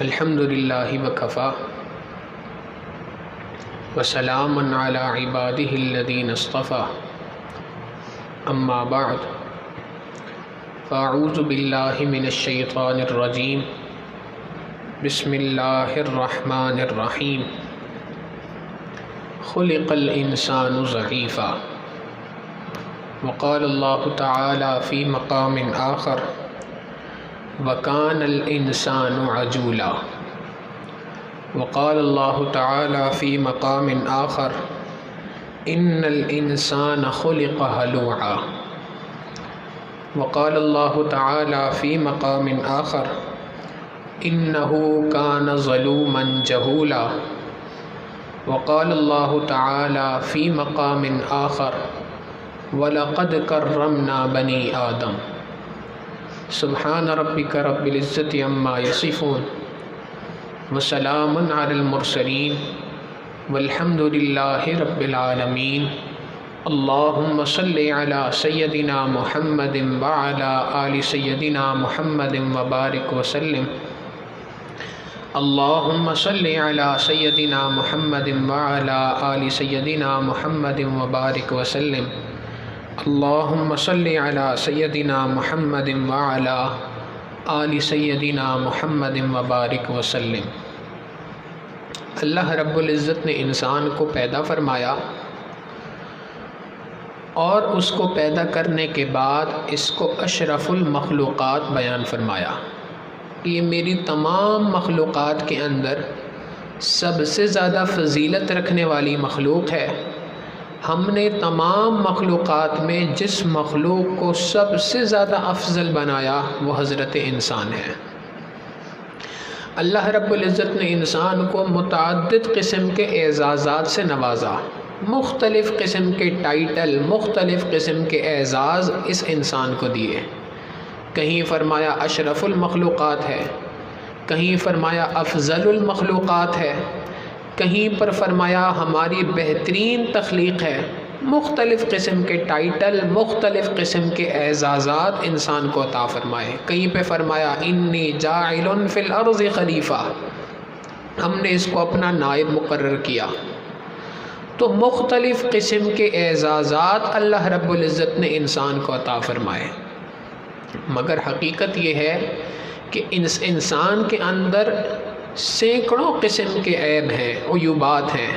الحمد للہ وکفا وسلام علی عبادہ الذین اصطفیٰ اما بعد فاعوذ باللہ من الشیطان الرجیم بسم اللہ الرحمن الرحیم خلق الانسان ضعیفا وقال اللہ تعالی فی مقام آخر وَكَانَ الْإِنسَانُ عَجُولًا وقال اللہ تعالی فی مقام آخر إِنَّ الْإِنسَانَ خُلِقَ هَلُوعًا وقال اللہ تعالی فی مقام آخر إِنَّهُ كَانَ ظَلُومًا جَهُولًا وقال اللہ تعالی فی مقام آخر وَلَقَدْ كَرَّمْنَا بَنِي آدَمَ سبحان ربک رب العزت عما یصفون وسلام علی المرسلین والحمد للہ رب العالمین اللہم صلی علی سیدنا محمد وعلی آل سیدنا محمد وبارک وسلم اللہم صلی علی سیدنا محمد وعلی آل سیدنا محمد وبارک وسلم اللہم صلی علی سیدنا محمد وعلی آل سیدنا محمد وبارک وسلم۔ اللہ رب العزت نے انسان کو پیدا فرمایا اور اس کو پیدا کرنے کے بعد اس کو اشرف المخلوقات بیان فرمایا۔ یہ میری تمام مخلوقات کے اندر سب سے زیادہ فضیلت رکھنے والی مخلوق ہے۔ ہم نے تمام مخلوقات میں جس مخلوق کو سب سے زیادہ افضل بنایا وہ حضرت انسان ہے۔ اللہ رب العزت نے انسان کو متعدد قسم کے اعزازات سے نوازا، مختلف قسم کے ٹائٹل، مختلف قسم کے اعزاز اس انسان کو دیے۔ کہیں فرمایا اشرف المخلوقات ہے، کہیں فرمایا افضل المخلوقات ہے، کہیں پر فرمایا ہماری بہترین تخلیق ہے۔ مختلف قسم کے ٹائٹل، مختلف قسم کے اعزازات انسان کو عطا فرمائے۔ کہیں پہ فرمایا انی جاعل فی الارض خلیفہ، ہم نے اس کو اپنا نائب مقرر کیا۔ تو مختلف قسم کے اعزازات اللہ رب العزت نے انسان کو عطا فرمائے، مگر حقیقت یہ ہے کہ انسان کے اندر سینکڑوں قسم کے عیب ہیں، عیوبات ہیں،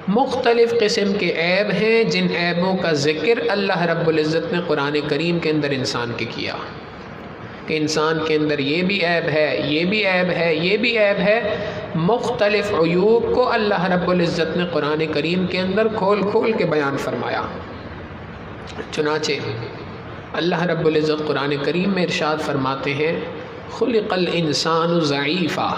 مختلف قسم کے عیب ہیں، جن عیبوں کا ذکر اللہ رب العزت نے قرآن کریم کے اندر انسان کے کیا کہ انسان کے اندر یہ بھی عیب ہے، یہ بھی عیب ہے، یہ بھی عیب ہے۔ مختلف عیوب کو اللہ رب العزت نے قرآن کریم کے اندر کھول کھول کے بیان فرمایا۔ چنانچہ اللہ رب العزت قرآن کریم میں ارشاد فرماتے ہیں خلق الانسان ضعیفا،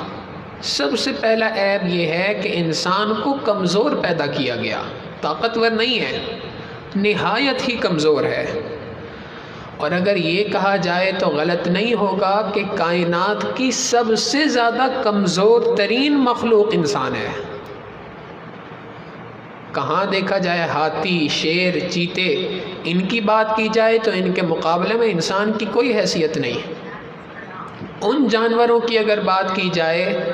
سب سے پہلا عیب یہ ہے کہ انسان کو کمزور پیدا کیا گیا، طاقتور نہیں ہے، نہایت ہی کمزور ہے۔ اور اگر یہ کہا جائے تو غلط نہیں ہوگا کہ کائنات کی سب سے زیادہ کمزور ترین مخلوق انسان ہے۔ کہاں دیکھا جائے ہاتھی، شیر، چیتے، ان کی بات کی جائے تو ان کے مقابلے میں انسان کی کوئی حیثیت نہیں۔ ان جانوروں کی اگر بات کی جائے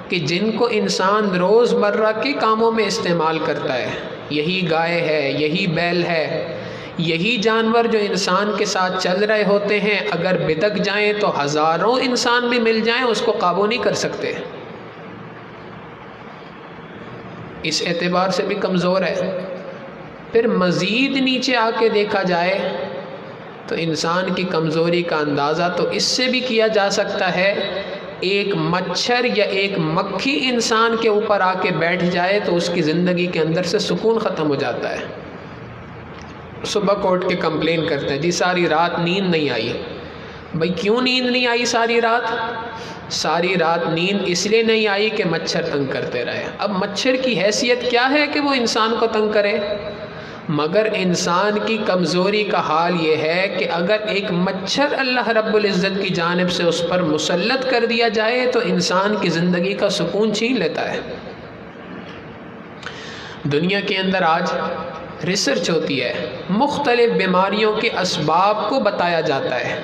کہ جن کو انسان روز مرہ کے کاموں میں استعمال کرتا ہے، یہی گائے ہے، یہی بیل ہے، یہی جانور جو انسان کے ساتھ چل رہے ہوتے ہیں، اگر بدک جائیں تو ہزاروں انسان بھی مل جائیں اس کو قابو نہیں کر سکتے۔ اس اعتبار سے بھی کمزور ہے۔ پھر مزید نیچے آ کے دیکھا جائے تو انسان کی کمزوری کا اندازہ تو اس سے بھی کیا جا سکتا ہے، ایک مچھر یا ایک مکھی انسان کے اوپر آ کے بیٹھ جائے تو اس کی زندگی کے اندر سے سکون ختم ہو جاتا ہے۔ صبح کو اٹھ کے کمپلین کرتے ہیں جی ساری رات نیند نہیں آئی۔ بھائی کیوں نیند نہیں آئی ساری رات؟ ساری رات نیند اس لیے نہیں آئی کہ مچھر تنگ کرتے رہے۔ اب مچھر کی حیثیت کیا ہے کہ وہ انسان کو تنگ کرے؟ مگر انسان کی کمزوری کا حال یہ ہے کہ اگر ایک مچھر اللہ رب العزت کی جانب سے اس پر مسلط کر دیا جائے تو انسان کی زندگی کا سکون چھین لیتا ہے۔ دنیا کے اندر آج ریسرچ ہوتی ہے، مختلف بیماریوں کے اسباب کو بتایا جاتا ہے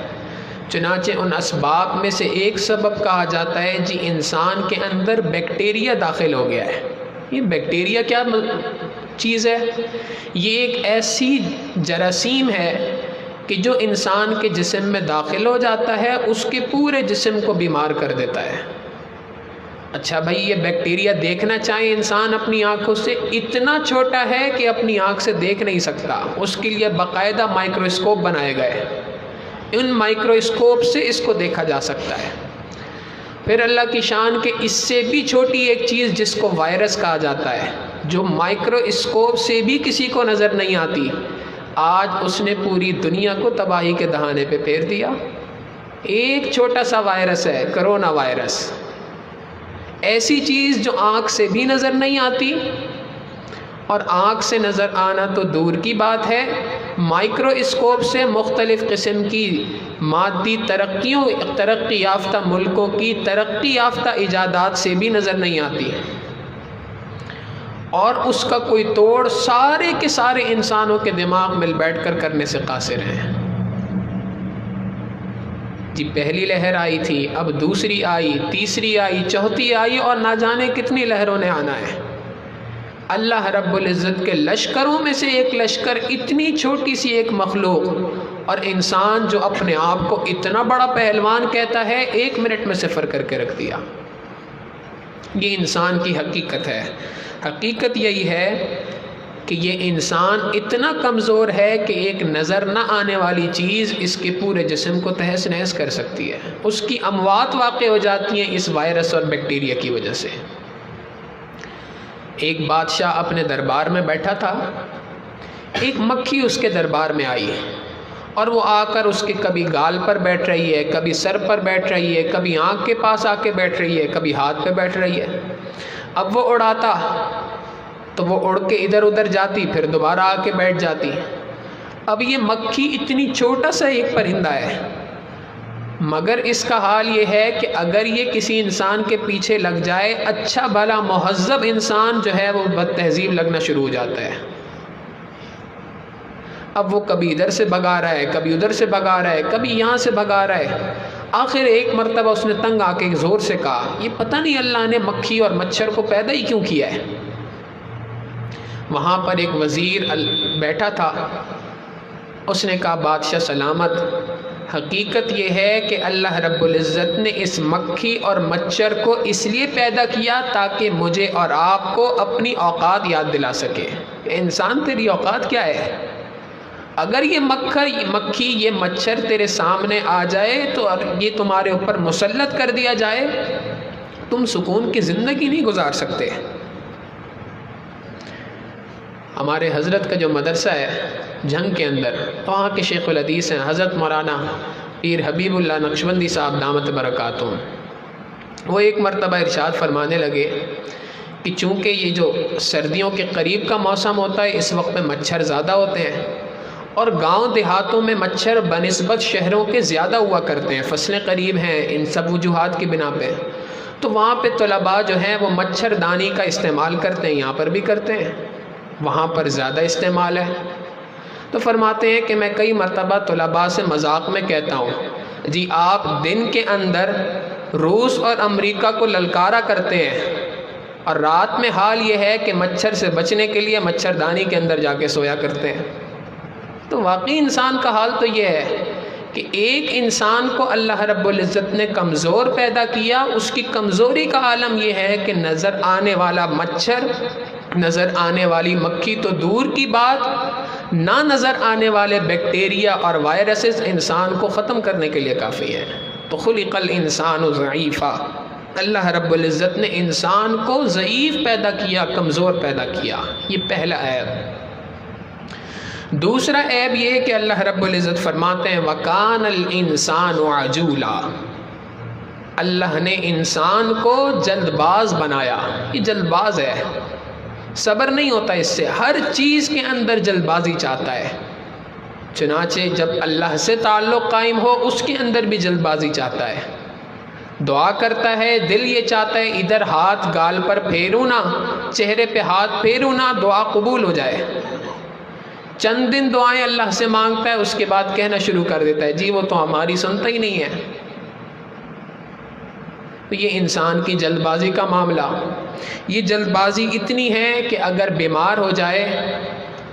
چنانچہ ان اسباب میں سے ایک سبب کہا جاتا ہے جی انسان کے اندر بیکٹیریا داخل ہو گیا ہے۔ یہ بیکٹیریا کیا چیز ہے؟ یہ ایک ایسی جراثیم ہے کہ جو انسان کے جسم میں داخل ہو جاتا ہے، اس کے پورے جسم کو بیمار کر دیتا ہے۔ اچھا بھائی، یہ بیکٹیریا دیکھنا چاہے انسان اپنی آنکھوں سے، اتنا چھوٹا ہے کہ اپنی آنکھ سے دیکھ نہیں سکتا، اس کے لیے باقاعدہ مائکروسکوپ بنائے گئے، ان مائکروسکوپ سے اس کو دیکھا جا سکتا ہے۔ پھر اللہ کی شان کہ اس سے بھی چھوٹی ایک چیز جس کو وائرس کہا جاتا ہے، جو مائکروسکوپ سے بھی کسی کو نظر نہیں آتی، آج اس نے پوری دنیا کو تباہی کے دہانے پہ پھیر دیا۔ ایک چھوٹا سا وائرس ہے، کرونا وائرس، ایسی چیز جو آنکھ سے بھی نظر نہیں آتی، اور آنکھ سے نظر آنا تو دور کی بات ہے، مائکرو اسکوپ سے مختلف قسم کی مادی ترقی یافتہ ملکوں کی ترقی یافتہ ایجادات سے بھی نظر نہیں آتی، اور اس کا کوئی توڑ سارے کے سارے انسانوں کے دماغ مل بیٹھ کر کرنے سے قاصر ہیں۔ جی پہلی لہر آئی تھی، اب دوسری آئی، تیسری آئی، چوتھی آئی، اور نہ جانے کتنی لہروں نے آنا ہے۔ اللہ رب العزت کے لشکروں میں سے ایک لشکر، اتنی چھوٹی سی ایک مخلوق، اور انسان جو اپنے آپ کو اتنا بڑا پہلوان کہتا ہے، 1 منٹ میں صفر کر کے رکھ دیا۔ یہ انسان کی حقیقت ہے۔ حقیقت یہی ہے کہ یہ انسان اتنا کمزور ہے کہ ایک نظر نہ آنے والی چیز اس کے پورے جسم کو تہس نہس کر سکتی ہے۔ اس کی اموات واقع ہو جاتی ہیں اس وائرس اور بیکٹیریا کی وجہ سے۔ ایک بادشاہ اپنے دربار میں بیٹھا تھا، ایک مکھی اس کے دربار میں آئی، اور وہ آ کر اس کے کبھی گال پر بیٹھ رہی ہے، کبھی سر پر بیٹھ رہی ہے، کبھی آنکھ کے پاس آ کے بیٹھ رہی ہے، کبھی ہاتھ پہ بیٹھ رہی ہے۔ اب وہ اڑاتا تو وہ اڑ کے ادھر ادھر جاتی، پھر دوبارہ آ کے بیٹھ جاتی۔ اب یہ مکھی اتنی چھوٹا سا ایک پرندہ ہے، مگر اس کا حال یہ ہے کہ اگر یہ کسی انسان کے پیچھے لگ جائے، اچھا بھلا مہذب انسان جو ہے وہ بد تہذیب لگنا شروع ہو جاتا ہے۔ اب وہ کبھی ادھر سے بھگا رہا ہے، کبھی ادھر سے بھگا رہا ہے، کبھی یہاں سے بھگا رہا ہے۔ آخر ایک مرتبہ اس نے تنگ آ کے زور سے کہا، یہ پتہ نہیں اللہ نے مکھی اور مچھر کو پیدا ہی کیوں کیا ہے۔ وہاں پر ایک وزیر بیٹھا تھا، اس نے کہا بادشاہ سلامت، حقیقت یہ ہے کہ اللہ رب العزت نے اس مکھی اور مچھر کو اس لیے پیدا کیا تاکہ مجھے اور آپ کو اپنی اوقات یاد دلا سکے۔ انسان تیری اوقات کیا ہے؟ اگر یہ مکھی یہ مچھر تیرے سامنے آ جائے تو یہ تمہارے اوپر مسلط کر دیا جائے، تم سکون کی زندگی نہیں گزار سکتے۔ ہمارے حضرت کا جو مدرسہ ہے جھنگ کے اندر، وہاں کے شیخ الحدیث ہیں حضرت مولانا پیر حبیب اللہ نقشبندی صاحب دامت برکاتہم۔ وہ ایک مرتبہ ارشاد فرمانے لگے کہ چونکہ یہ جو سردیوں کے قریب کا موسم ہوتا ہے، اس وقت میں مچھر زیادہ ہوتے ہیں، اور گاؤں دیہاتوں میں مچھر بنسبت شہروں کے زیادہ ہوا کرتے ہیں، فصلیں قریب ہیں، ان سب وجوہات کی بنا پہ، تو وہاں پہ طلباء جو ہیں وہ مچھر دانی کا استعمال کرتے ہیں، یہاں پر بھی کرتے ہیں، وہاں پر زیادہ استعمال ہے۔ تو فرماتے ہیں کہ میں کئی مرتبہ طلباء سے مذاق میں کہتا ہوں، جی آپ دن کے اندر روس اور امریکہ کو للکارا کرتے ہیں، اور رات میں حال یہ ہے کہ مچھر سے بچنے کے لیے مچھردانی کے اندر جا کے سویا کرتے ہیں۔ تو واقعی انسان کا حال تو یہ ہے کہ ایک انسان کو اللہ رب العزت نے کمزور پیدا کیا، اس کی کمزوری کا عالم یہ ہے کہ نظر آنے والا مچھر، نظر آنے والی مکھی تو دور کی بات، نہ نظر آنے والے بیکٹیریا اور وائرسز انسان کو ختم کرنے کے لیے کافی ہے۔ تو خلق الانسان ضعیفا، اللہ رب العزت نے انسان کو ضعیف پیدا کیا، کمزور پیدا کیا۔ یہ پہلا عیب۔ دوسرا عیب یہ کہ اللہ رب العزت فرماتے ہیں وَكَانَ الْإِنسَانُ عَجُولًا، اللہ نے انسان کو جلد باز بنایا۔ یہ جلد باز ہے، صبر نہیں ہوتا اس سے، ہر چیز کے اندر جلد بازی چاہتا ہے۔ چنانچہ جب اللہ سے تعلق قائم ہو، اس کے اندر بھی جلد بازی چاہتا ہے۔ دعا کرتا ہے، دل یہ چاہتا ہے ادھر ہاتھ گال پر پھیروں نہ، چہرے پہ ہاتھ پھیروں نہ، دعا قبول ہو جائے۔ چند دن دعائیں اللہ سے مانگتا ہے، اس کے بعد کہنا شروع کر دیتا ہے جی وہ تو ہماری سنتا ہی نہیں ہے۔ تو یہ انسان کی جلد بازی کا معاملہ، یہ جلد بازی اتنی ہے کہ اگر بیمار ہو جائے،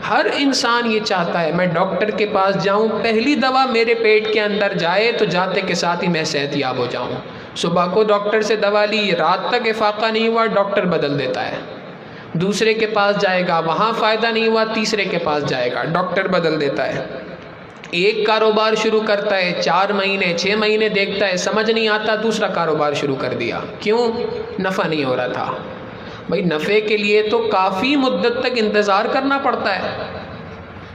ہر انسان یہ چاہتا ہے میں ڈاکٹر کے پاس جاؤں، پہلی دوا میرے پیٹ کے اندر جائے تو جاتے کے ساتھ ہی میں صحت یاب ہو جاؤں۔ صبح کو ڈاکٹر سے دوا لی، رات تک افاقہ نہیں ہوا، ڈاکٹر بدل دیتا ہے، دوسرے کے پاس جائے گا، وہاں فائدہ نہیں ہوا، تیسرے کے پاس جائے گا، ڈاکٹر بدل دیتا ہے۔ ایک کاروبار شروع کرتا ہے، 4 مہینے 6 مہینے دیکھتا ہے، سمجھ نہیں آتا، دوسرا کاروبار شروع کر دیا، کیوں؟ نفع نہیں ہو رہا تھا۔ بھائی نفع کے لیے تو کافی مدت تک انتظار کرنا پڑتا ہے،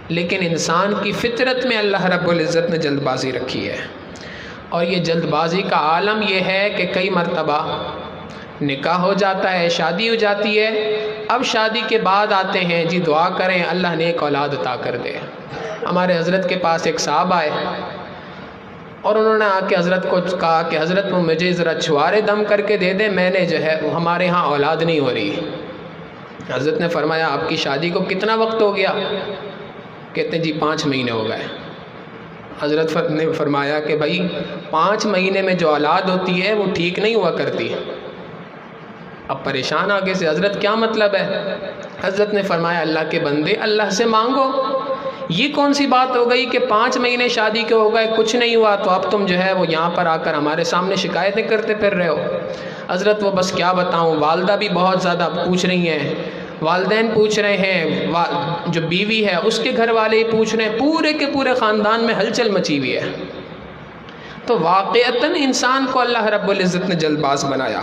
لیکن انسان کی فطرت میں اللہ رب العزت نے جلد بازی رکھی ہے، اور یہ جلد بازی کا عالم یہ ہے کہ کئی مرتبہ نکاح ہو جاتا ہے، شادی ہو جاتی ہے، اب شادی کے بعد آتے ہیں جی دعا کریں اللہ نے ایک اولاد عطا کر دے۔ ہمارے حضرت کے پاس ایک صاحب آئے اور انہوں نے آ کے حضرت کو کہا کہ حضرت مجھے ذرا چھوارے دم کر کے دے دیں، میں نے جو ہے ہمارے ہاں اولاد نہیں ہو رہی۔ حضرت نے فرمایا آپ کی شادی کو کتنا وقت ہو گیا؟ کہتے ہیں جی 5 مہینے ہو گئے۔ حضرت نے فرمایا کہ بھائی 5 مہینے میں جو اولاد ہوتی ہے وہ ٹھیک نہیں ہوا کرتی۔ اب پریشان آگے سے حضرت کیا مطلب ہے؟ حضرت نے فرمایا اللہ کے بندے اللہ سے مانگو، یہ کون سی بات ہو گئی کہ 5 مہینے شادی کے ہو گئے کچھ نہیں ہوا تو اب تم جو ہے وہ یہاں پر آ کر ہمارے سامنے شکایتیں کرتے پھر رہے ہو۔ حضرت وہ بس کیا بتاؤں، والدہ بھی بہت زیادہ پوچھ رہی ہیں، والدین پوچھ رہے ہیں، جو بیوی ہے اس کے گھر والے ہی پوچھ رہے ہیں، پورے کے پورے خاندان میں ہلچل مچی ہوئی ہے۔ تو واقعتاً انسان کو اللہ رب العزت نے جلد باز بنایا۔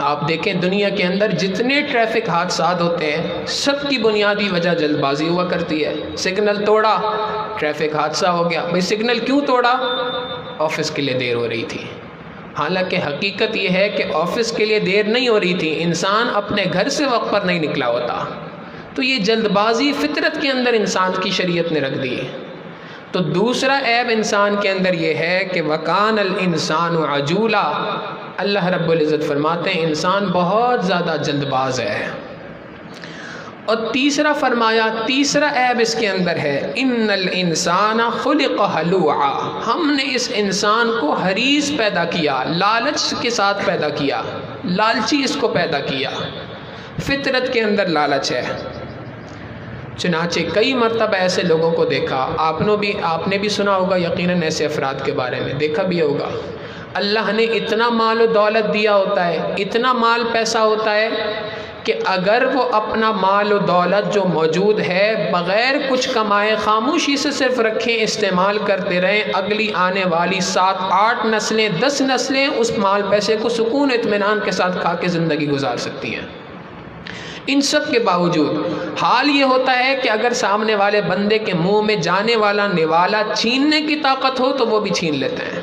آپ دیکھیں دنیا کے اندر جتنے ٹریفک حادثات ہوتے ہیں سب کی بنیادی وجہ جلد بازی ہوا کرتی ہے۔ سگنل توڑا، ٹریفک حادثہ ہو گیا۔ بھئی سگنل کیوں توڑا؟ آفس کے لیے دیر ہو رہی تھی۔ حالانکہ حقیقت یہ ہے کہ آفس کے لیے دیر نہیں ہو رہی تھی، انسان اپنے گھر سے وقت پر نہیں نکلا ہوتا۔ تو یہ جلد بازی فطرت کے اندر انسان کی شریعت نے رکھ دی ہے۔ تو دوسرا عیب انسان کے اندر یہ ہے کہ وَكَانَ الْإِنسَانُ عَجُولًا، اللہ رب العزت فرماتے ہیں انسان بہت زیادہ جلد باز ہے۔ اور تیسرا فرمایا، تیسرا عیب اس کے اندر ہے اِنَّ الْإِنسَانَ خُلِقَ هَلُوعًا، ہم نے اس انسان کو حریص پیدا کیا، لالچ کے ساتھ پیدا کیا، لالچی اس کو پیدا کیا، فطرت کے اندر لالچ ہے۔ چنانچہ کئی مرتبہ ایسے لوگوں کو دیکھا، آپ نے بھی سنا ہوگا یقیناً ایسے افراد کے بارے میں، دیکھا بھی ہوگا، اللہ نے اتنا مال و دولت دیا ہوتا ہے، اتنا مال پیسہ ہوتا ہے کہ اگر وہ اپنا مال و دولت جو موجود ہے بغیر کچھ کمائے خاموشی سے صرف رکھیں، استعمال کرتے رہیں، اگلی آنے والی 7 8 نسلیں 10 نسلیں اس مال پیسے کو سکون اطمینان کے ساتھ کھا کے زندگی گزار سکتی ہیں۔ ان سب کے باوجود حال یہ ہوتا ہے کہ اگر سامنے والے بندے کے منہ میں جانے والا نوالا چھیننے کی طاقت ہو تو وہ بھی چھین لیتے ہیں۔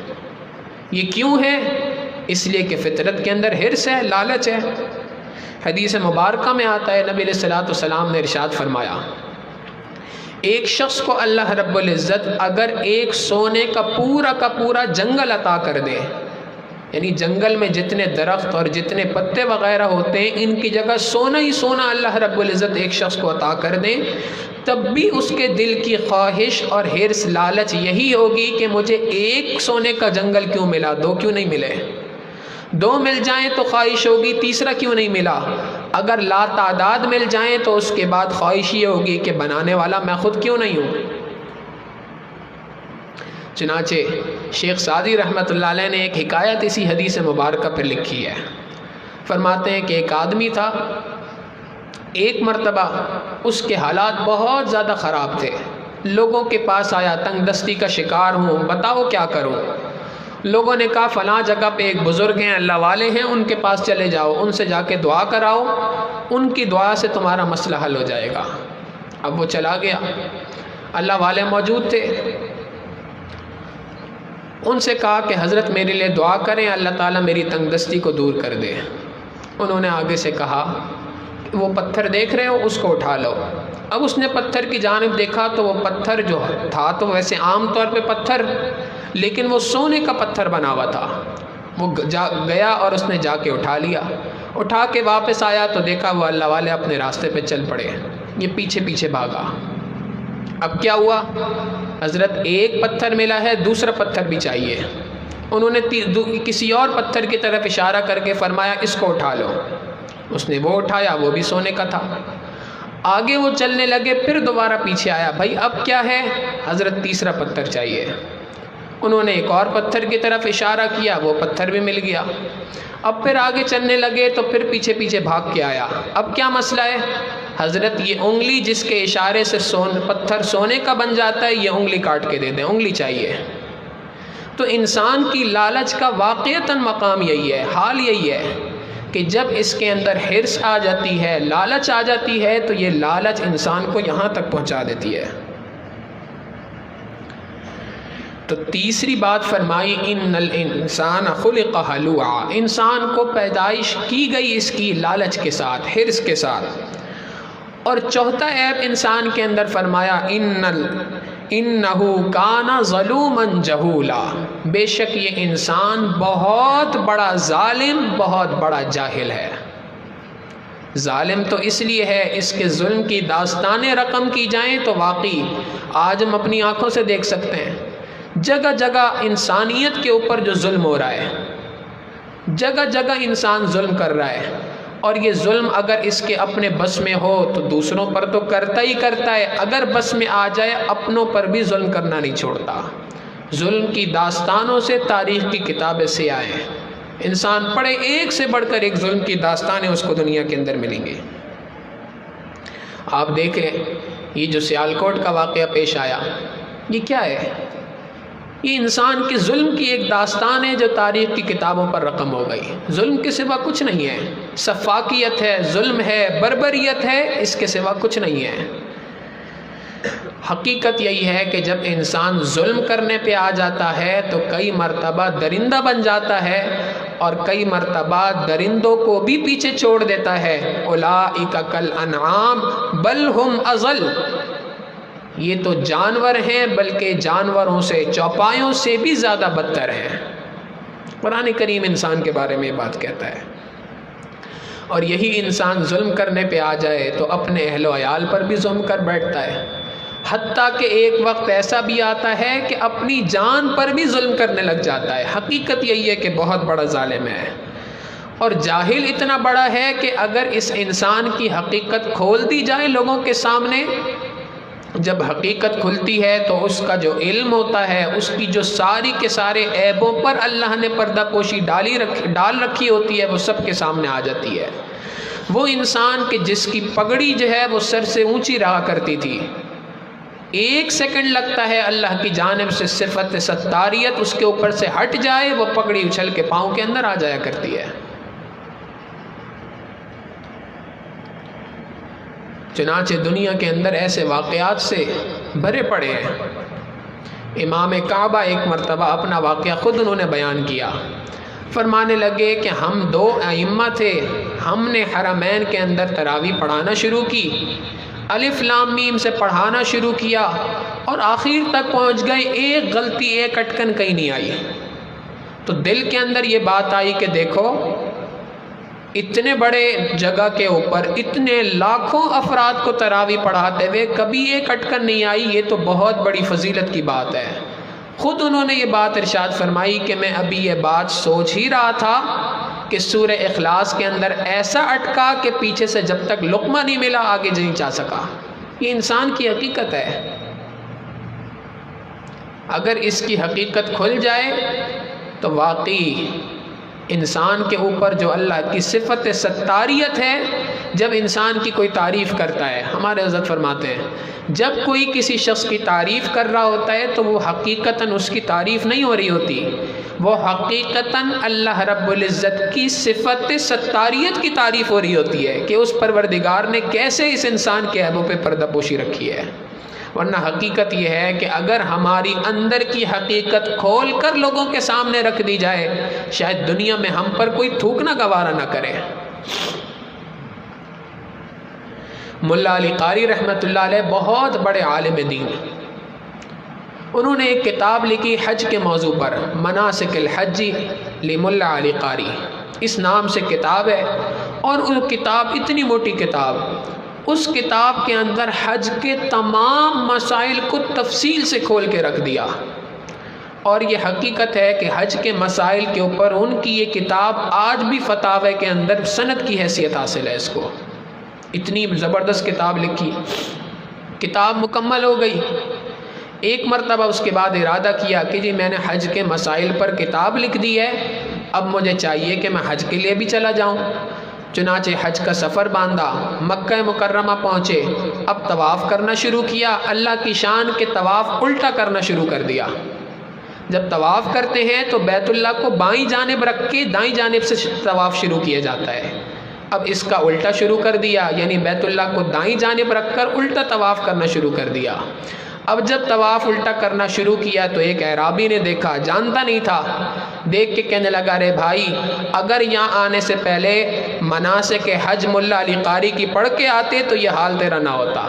یہ کیوں ہے؟ اس لیے کہ فطرت کے اندر حرص ہے، لالچ ہے۔ حدیث مبارکہ میں آتا ہے نبی علیہ الصلوۃ والسلام نے ارشاد فرمایا، ایک شخص کو اللہ رب العزت اگر ایک سونے کا پورا جنگل عطا کر دے، یعنی جنگل میں جتنے درخت اور جتنے پتے وغیرہ ہوتے ہیں ان کی جگہ سونا ہی سونا اللہ رب العزت ایک شخص کو عطا کر دیں، تب بھی اس کے دل کی خواہش اور حرص لالچ یہی ہوگی کہ مجھے ایک سونے کا جنگل کیوں ملا، 2 کیوں نہیں ملے؟ 2 مل جائیں تو خواہش ہوگی تیسرا کیوں نہیں ملا؟ اگر لا تعداد مل جائیں تو اس کے بعد خواہش یہ ہوگی کہ بنانے والا میں خود کیوں نہیں ہوں۔ چنانچہ شیخ سعدی رحمۃ اللہ علیہ نے ایک حکایت اسی حدیث مبارکہ پر لکھی ہے۔ فرماتے ہیں کہ ایک آدمی تھا، ایک مرتبہ اس کے حالات بہت زیادہ خراب تھے، لوگوں کے پاس آیا، تنگ دستی کا شکار ہوں، بتاؤ کیا کروں؟ لوگوں نے کہا فلاں جگہ پہ ایک بزرگ ہیں، اللہ والے ہیں، ان کے پاس چلے جاؤ، ان سے جا کے دعا کراؤ، ان کی دعا سے تمہارا مسئلہ حل ہو جائے گا۔ اب وہ چلا گیا، اللہ والے موجود تھے، ان سے کہا کہ حضرت میرے لیے دعا کریں، اللہ تعالیٰ میری تنگ دستی کو دور کر دے۔ انہوں نے آگے سے کہا وہ پتھر دیکھ رہے ہو اس کو اٹھا لو۔ اب اس نے پتھر کی جانب دیکھا تو وہ پتھر جو تھا تو ویسے عام طور پہ پتھر، لیکن وہ سونے کا پتھر بنا ہوا تھا۔ وہ گیا اور اس نے جا کے اٹھا لیا، اٹھا کے واپس آیا تو دیکھا وہ اللہ والے اپنے راستے پہ چل پڑے۔ یہ پیچھے پیچھے بھاگا۔ اب کیا ہوا؟ حضرت ایک پتھر ملا ہے، دوسرا پتھر بھی چاہیے۔ انہوں نے کسی اور پتھر کی طرف اشارہ کر کے فرمایا اس کو اٹھا لو۔ اس نے وہ اٹھایا، وہ بھی سونے کا تھا۔ آگے وہ چلنے لگے، پھر دوبارہ پیچھے آیا، بھائی اب کیا ہے؟ حضرت تیسرا پتھر چاہیے۔ انہوں نے ایک اور پتھر کی طرف اشارہ کیا، وہ پتھر بھی مل گیا۔ اب پھر آگے چلنے لگے تو پھر پیچھے پیچھے بھاگ کے آیا۔ اب کیا مسئلہ ہے؟ حضرت یہ انگلی جس کے اشارے سے پتھر سونے کا بن جاتا ہے، یہ انگلی کاٹ کے دے دیں، انگلی چاہیے۔ تو انسان کی لالچ کا واقعتاً مقام یہی ہے، حال یہی ہے کہ جب اس کے اندر حرص آ جاتی ہے، لالچ آ جاتی ہے، تو یہ لالچ انسان کو یہاں تک پہنچا دیتی ہے۔ تو تیسری بات فرمائی ان الانسان خلق ہلوعا، انسان کو پیدائش کی گئی اس کی لالچ کے ساتھ، حرص کے ساتھ۔ اور چوتھا عیب انسان کے اندر فرمایا انہ کان ظلوما جہولا، بے شک یہ انسان بہت بڑا ظالم، بہت بڑا جاہل ہے۔ ظالم تو اس لیے ہے، اس کے ظلم کی داستانیں رقم کی جائیں تو واقعی آج ہم اپنی آنکھوں سے دیکھ سکتے ہیں، جگہ جگہ انسانیت کے اوپر جو ظلم ہو رہا ہے، جگہ جگہ انسان ظلم کر رہا ہے۔ اور یہ ظلم اگر اس کے اپنے بس میں ہو تو دوسروں پر تو کرتا ہی کرتا ہے، اگر بس میں آ جائے اپنوں پر بھی ظلم کرنا نہیں چھوڑتا۔ ظلم کی داستانوں سے تاریخ کی کتابیں سے آئے، انسان پڑھے، ایک سے بڑھ کر ایک ظلم کی داستانیں اس کو دنیا کے اندر ملیں گی۔ آپ دیکھیں یہ جو سیالکوٹ کا واقعہ پیش آیا، یہ کیا ہے؟ یہ انسان کے ظلم کی ایک داستان ہے جو تاریخ کی کتابوں پر رقم ہو گئی۔ ظلم کے سوا کچھ نہیں ہے، سفاکیت ہے، ظلم ہے، بربریت ہے، اس کے سوا کچھ نہیں ہے۔ حقیقت یہی ہے کہ جب انسان ظلم کرنے پہ آ جاتا ہے تو کئی مرتبہ درندہ بن جاتا ہے، اور کئی مرتبہ درندوں کو بھی پیچھے چھوڑ دیتا ہے۔ اولئک کالانعام بل ہم اضل، یہ تو جانور ہیں بلکہ جانوروں سے، چوپایوں سے بھی زیادہ بدتر ہیں۔ قرآن کریم انسان کے بارے میں یہ بات کہتا ہے۔ اور یہی انسان ظلم کرنے پہ آ جائے تو اپنے اہل و عیال پر بھی ظلم کر بیٹھتا ہے، حتیٰ کہ ایک وقت ایسا بھی آتا ہے کہ اپنی جان پر بھی ظلم کرنے لگ جاتا ہے۔ حقیقت یہی ہے کہ بہت بڑا ظالم ہے، اور جاہل اتنا بڑا ہے کہ اگر اس انسان کی حقیقت کھول دی جائے لوگوں کے سامنے، جب حقیقت کھلتی ہے تو اس کا جو علم ہوتا ہے، اس کی جو ساری کے سارے عیبوں پر اللہ نے پردہ پوشی ڈال رکھی ہوتی ہے، وہ سب کے سامنے آ جاتی ہے۔ وہ انسان کہ جس کی پگڑی جو ہے وہ سر سے اونچی رہا کرتی تھی، ایک سیکنڈ لگتا ہے اللہ کی جانب سے صفت ستاریت اس کے اوپر سے ہٹ جائے، وہ پگڑی اچھل کے پاؤں کے اندر آ جایا کرتی ہے۔ چنانچہ دنیا کے اندر ایسے واقعات سے بھرے پڑے ہیں۔ امام کعبہ ایک مرتبہ اپنا واقعہ خود انہوں نے بیان کیا، فرمانے لگے کہ ہم دو ائمہ تھے، ہم نے حرمین کے اندر تراویح پڑھانا شروع کی، الف لام میم سے پڑھانا شروع کیا، اور آخر تک پہنچ گئے، ایک غلطی، ایک اٹکن کہیں نہیں آئی۔ تو دل کے اندر یہ بات آئی کہ دیکھو، اتنے بڑے جگہ کے اوپر اتنے لاکھوں افراد کو تراویح پڑھاتے ہوئے کبھی ایک اٹکن نہیں آئی، یہ تو بہت بڑی فضیلت کی بات ہے۔ خود انہوں نے یہ بات ارشاد فرمائی کہ میں ابھی یہ بات سوچ ہی رہا تھا کہ سورہ اخلاص کے اندر ایسا اٹکا کہ پیچھے سے جب تک لقمہ نہیں ملا آگے نہیں جا سکا۔ یہ انسان کی حقیقت ہے۔ اگر اس کی حقیقت کھل جائے تو واقعی انسان کے اوپر جو اللہ کی صفت ستاریت ہے، جب انسان کی کوئی تعریف کرتا ہے، ہمارے حضرت فرماتے ہیں جب کوئی کسی شخص کی تعریف کر رہا ہوتا ہے تو وہ حقیقتاً اس کی تعریف نہیں ہو رہی ہوتی، وہ حقیقتاً اللہ رب العزت کی صفت ستاریت کی تعریف ہو رہی ہوتی ہے کہ اس پروردگار نے کیسے اس انسان کے عیبوں پہ پردہ پوشی رکھی ہے۔ ورنہ حقیقت یہ ہے کہ اگر ہماری اندر کی حقیقت کھول کر لوگوں کے سامنے رکھ دی جائے، شاید دنیا میں ہم پر کوئی تھوکنا گوارا نہ کرے۔ ملا علی قاری رحمۃ اللہ علیہ بہت بڑے عالم دین، انہوں نے ایک کتاب لکھی حج کے موضوع پر، مناسک الحج لملا علی قاری، اس نام سے کتاب ہے، اور وہ کتاب اتنی موٹی کتاب، اس کتاب کے اندر حج کے تمام مسائل کو تفصیل سے کھول کے رکھ دیا، اور یہ حقیقت ہے کہ حج کے مسائل کے اوپر ان کی یہ کتاب آج بھی فتاوی کے اندر سند کی حیثیت حاصل ہے۔ اس کو اتنی زبردست کتاب لکھی، کتاب مکمل ہو گئی۔ ایک مرتبہ اس کے بعد ارادہ کیا کہ جی میں نے حج کے مسائل پر کتاب لکھ دی ہے، اب مجھے چاہیے کہ میں حج کے لیے بھی چلا جاؤں۔ چنانچہ حج کا سفر باندھا، مکہ مکرمہ پہنچے، اب طواف کرنا شروع کیا۔ اللہ کی شان کے طواف الٹا کرنا شروع کر دیا۔ جب طواف کرتے ہیں تو بیت اللہ کو بائیں جانب رکھ کے دائیں جانب سے طواف شروع کیا جاتا ہے، اب اس کا الٹا شروع کر دیا، یعنی بیت اللہ کو دائیں جانب رکھ کر الٹا طواف کرنا شروع کر دیا۔ اب جب طواف الٹا کرنا شروع کیا تو ایک اعرابی نے دیکھا، جانتا نہیں تھا، دیکھ کے کہنے لگا رے بھائی اگر یہاں آنے سے پہلے مناسک حج ملا علی قاری کی پڑھ کے آتے تو یہ حال تیرا نہ ہوتا۔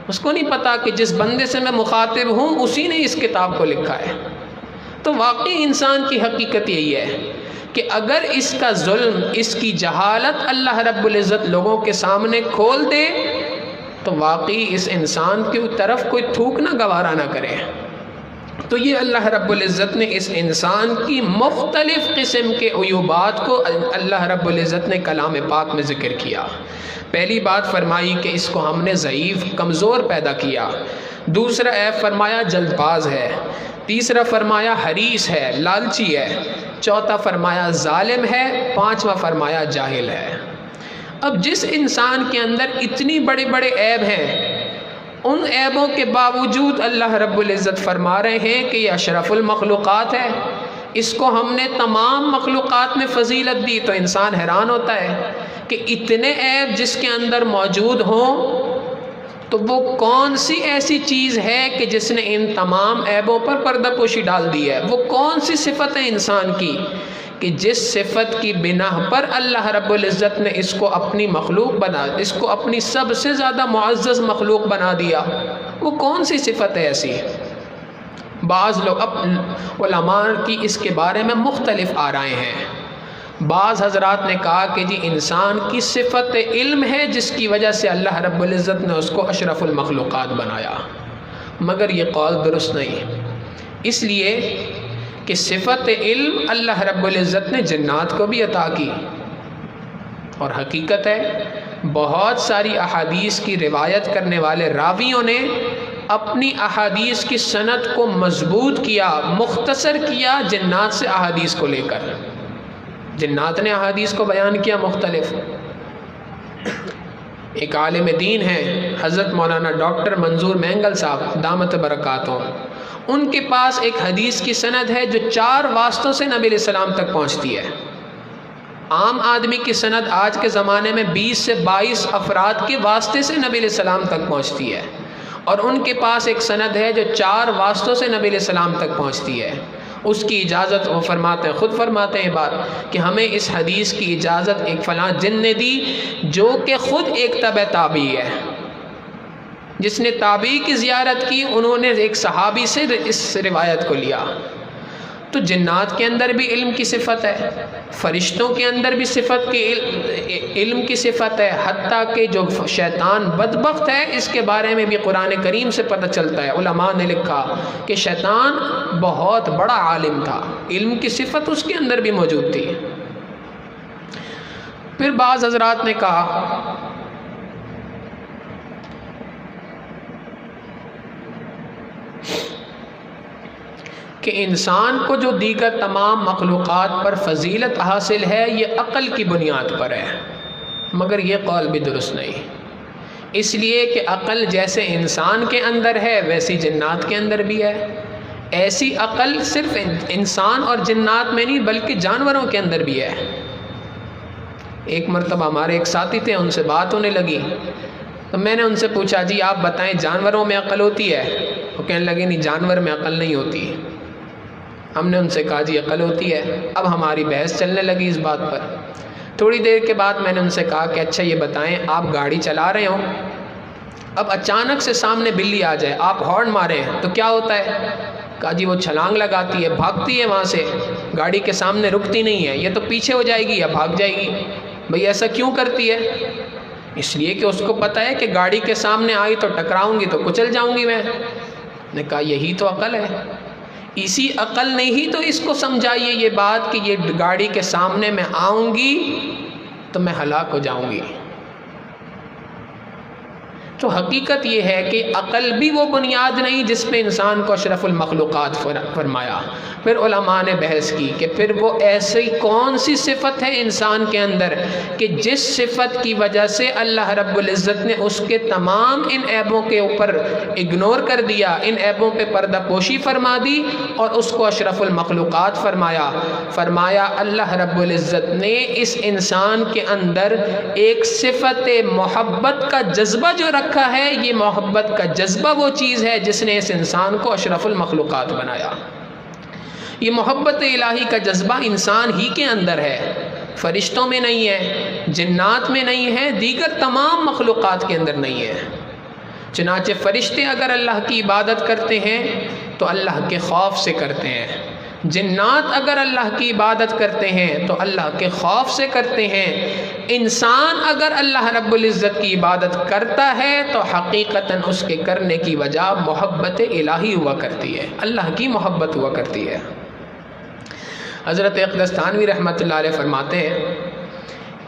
اس کو نہیں پتا کہ جس بندے سے میں مخاطب ہوں اسی نے اس کتاب کو لکھا ہے۔ تو واقعی انسان کی حقیقت یہی ہے کہ اگر اس کا ظلم، اس کی جہالت اللہ رب العزت لوگوں کے سامنے کھول دے تو واقعی اس انسان کی طرف کوئی تھوکنا گوارا نہ کرے۔ تو یہ اللہ رب العزت نے اس انسان کی مختلف قسم کے عیوبات کو اللہ رب العزت نے کلام پاک میں ذکر کیا۔ پہلی بات فرمائی کہ اس کو ہم نے ضعیف، کمزور پیدا کیا۔ دوسرا عیب فرمایا جلد باز ہے۔ تیسرا فرمایا حریص ہے، لالچی ہے۔ چوتھا فرمایا ظالم ہے۔ پانچواں فرمایا جاہل ہے۔ اب جس انسان کے اندر اتنی بڑے بڑے عیب ہیں، ان عیبوں کے باوجود اللہ رب العزت فرما رہے ہیں کہ یہ اشرف المخلوقات ہے، اس کو ہم نے تمام مخلوقات میں فضیلت دی، تو انسان حیران ہوتا ہے کہ اتنے عیب جس کے اندر موجود ہوں تو وہ کون سی ایسی چیز ہے کہ جس نے ان تمام عیبوں پر پردہ پوشی ڈال دی ہے؟ وہ کون سی صفت ہے انسان کی کہ جس صفت کی بنا پر اللہ رب العزت نے اس کو اپنی مخلوق بنا، اس کو اپنی سب سے زیادہ معزز مخلوق بنا دیا؟ وہ کون سی صفت ہے ایسی؟ بعض لوگ علماء کی اس کے بارے میں مختلف آرائیں ہیں۔ بعض حضرات نے کہا کہ جی انسان کی صفت علم ہے جس کی وجہ سے اللہ رب العزت نے اس کو اشرف المخلوقات بنایا، مگر یہ قول درست نہیں، اس لیے کہ صفت علم اللہ رب العزت نے جنات کو بھی عطا کی، اور حقیقت ہے بہت ساری احادیث کی روایت کرنے والے راویوں نے اپنی احادیث کی سند کو مضبوط کیا، مختصر کیا جنات سے احادیث کو لے کر۔ جنات نے احادیث کو بیان کیا مختلف۔ ایک عالم دین ہیں حضرت مولانا ڈاکٹر منظور مینگل صاحب دامت برکاتوں، ان کے پاس ایک حدیث کی سند ہے جو 4 واسطوں سے نبی علیہ السلام تک پہنچتی ہے۔ عام آدمی کی سند آج کے زمانے میں 20 سے 22 افراد کے واسطے سے نبی علیہ السلام تک پہنچتی ہے، اور ان کے پاس ایک سند ہے جو 4 واسطوں سے نبی علیہ السلام تک پہنچتی ہے۔ اس کی اجازت وہ فرماتے ہیں، خود فرماتے ہیں بات کہ ہمیں اس حدیث کی اجازت ایک فلاں جن نے دی جو کہ خود ایک تبع تابعی ہے، جس نے تابعی کی زیارت کی، انہوں نے ایک صحابی سے اس روایت کو لیا۔ تو جنات کے اندر بھی علم کی صفت ہے، فرشتوں کے اندر بھی صفت کی علم کی صفت ہے، حتیٰ کہ جو شیطان بدبخت ہے اس کے بارے میں بھی قرآن کریم سے پتہ چلتا ہے۔ علماء نے لکھا کہ شیطان بہت بڑا عالم تھا، علم کی صفت اس کے اندر بھی موجود تھی۔ پھر بعض حضرات نے کہا کہ انسان کو جو دیگر تمام مخلوقات پر فضیلت حاصل ہے یہ عقل کی بنیاد پر ہے، مگر یہ قول بھی درست نہیں، اس لیے کہ عقل جیسے انسان کے اندر ہے ویسی جنات کے اندر بھی ہے۔ ایسی عقل صرف انسان اور جنات میں نہیں بلکہ جانوروں کے اندر بھی ہے۔ ایک مرتبہ ہمارے ایک ساتھی تھے، ان سے بات ہونے لگی تو میں نے ان سے پوچھا جی آپ بتائیں جانوروں میں عقل ہوتی ہے؟ وہ کہنے لگے نہیں، جانور میں عقل نہیں ہوتی۔ ہم نے ان سے کہا جی عقل ہوتی ہے۔ اب ہماری بحث چلنے لگی اس بات پر۔ تھوڑی دیر کے بعد میں نے ان سے کہا کہ اچھا یہ بتائیں آپ گاڑی چلا رہے ہوں، اب اچانک سے سامنے بلی آ جائے، آپ ہارن ماریں تو کیا ہوتا ہے؟ کہا جی وہ چھلانگ لگاتی ہے، بھاگتی ہے وہاں سے، گاڑی کے سامنے رکتی نہیں ہے، یہ تو پیچھے ہو جائے گی یا بھاگ جائے گی۔ بھئی ایسا کیوں کرتی ہے؟ اس لیے کہ اس کو پتہ ہے کہ گاڑی کے سامنے آئی تو ٹکراؤں گی تو کچل جاؤں گی میں نے کہا یہی تو عقل ہے، اسی عقل نے ہی تو اس کو سمجھائیے یہ بات کہ یہ گاڑی کے سامنے میں آؤں گی تو میں ہلاک ہو جاؤں گی۔ تو حقیقت یہ ہے کہ عقل بھی وہ بنیاد نہیں جس پہ انسان کو اشرف المخلوقات فرمایا۔ پھر علماء نے بحث کی کہ پھر وہ ایسی کون سی صفت ہے انسان کے اندر کہ جس صفت کی وجہ سے اللہ رب العزت نے اس کے تمام ان عیبوں کے اوپر اگنور کر دیا، ان عیبوں پہ پردہ پوشی فرما دی اور اس کو اشرف المخلوقات فرمایا اللہ رب العزت نے اس انسان کے اندر ایک صفت محبت کا جذبہ جو رکھا ہے، یہ محبت کا جذبہ وہ چیز ہے جس نے اس انسان کو اشرف المخلوقات بنایا۔ یہ محبت الہی کا جذبہ انسان ہی کے اندر ہے، فرشتوں میں نہیں ہے، جنات میں نہیں ہے، دیگر تمام مخلوقات کے اندر نہیں ہے۔ چنانچہ فرشتے اگر اللہ کی عبادت کرتے ہیں تو اللہ کے خوف سے کرتے ہیں، جنات اگر اللہ کی عبادت کرتے ہیں تو اللہ کے خوف سے کرتے ہیں، انسان اگر اللہ رب العزت کی عبادت کرتا ہے تو حقیقتاً اس کے کرنے کی وجہ محبت الہی ہوا کرتی ہے، اللہ کی محبت ہوا کرتی ہے۔ حضرت اقدس تھانوی رحمۃ اللہ علیہ فرماتے ہیں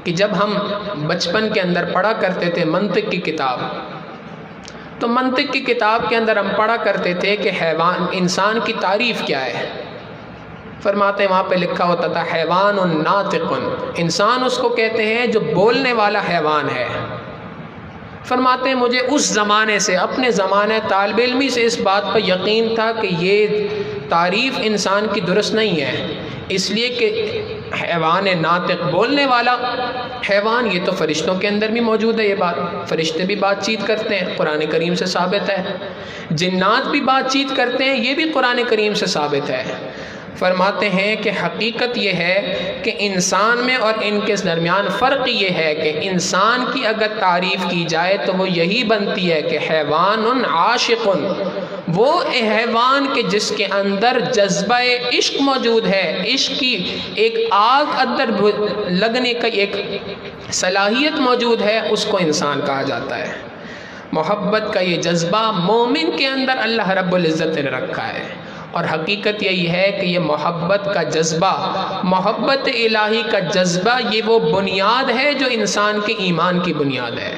کہ جب ہم بچپن کے اندر پڑھا کرتے تھے منطق کی کتاب، تو منطق کی کتاب کے اندر ہم پڑھا کرتے تھے کہ حیوان انسان کی تعریف کیا ہے۔ فرماتے ہیں وہاں پہ لکھا ہوتا تھا حیوان ناطق، انسان اس کو کہتے ہیں جو بولنے والا حیوان ہے۔ فرماتے ہیں مجھے اس زمانے سے، اپنے زمانے طالب علمی سے اس بات پر یقین تھا کہ یہ تعریف انسان کی درست نہیں ہے، اس لیے کہ حیوان ناطق بولنے والا حیوان، یہ تو فرشتوں کے اندر بھی موجود ہے، یہ بات فرشتے بھی بات چیت کرتے ہیں، قرآن کریم سے ثابت ہے، جنات بھی بات چیت کرتے ہیں، یہ بھی قرآن کریم سے ثابت ہے۔ فرماتے ہیں کہ حقیقت یہ ہے کہ انسان میں اور ان کے درمیان فرق یہ ہے کہ انسان کی اگر تعریف کی جائے تو وہ یہی بنتی ہے کہ حیوان عاشق، وہ حیوان کے جس کے اندر جذبہ عشق موجود ہے، عشق کی ایک آگ اندر لگنے کا ایک صلاحیت موجود ہے، اس کو انسان کہا جاتا ہے۔ محبت کا یہ جذبہ مومن کے اندر اللہ رب العزت نے رکھا ہے، اور حقیقت یہی ہے کہ یہ محبت کا جذبہ، محبت الہی کا جذبہ، یہ وہ بنیاد ہے جو انسان کے ایمان کی بنیاد ہے۔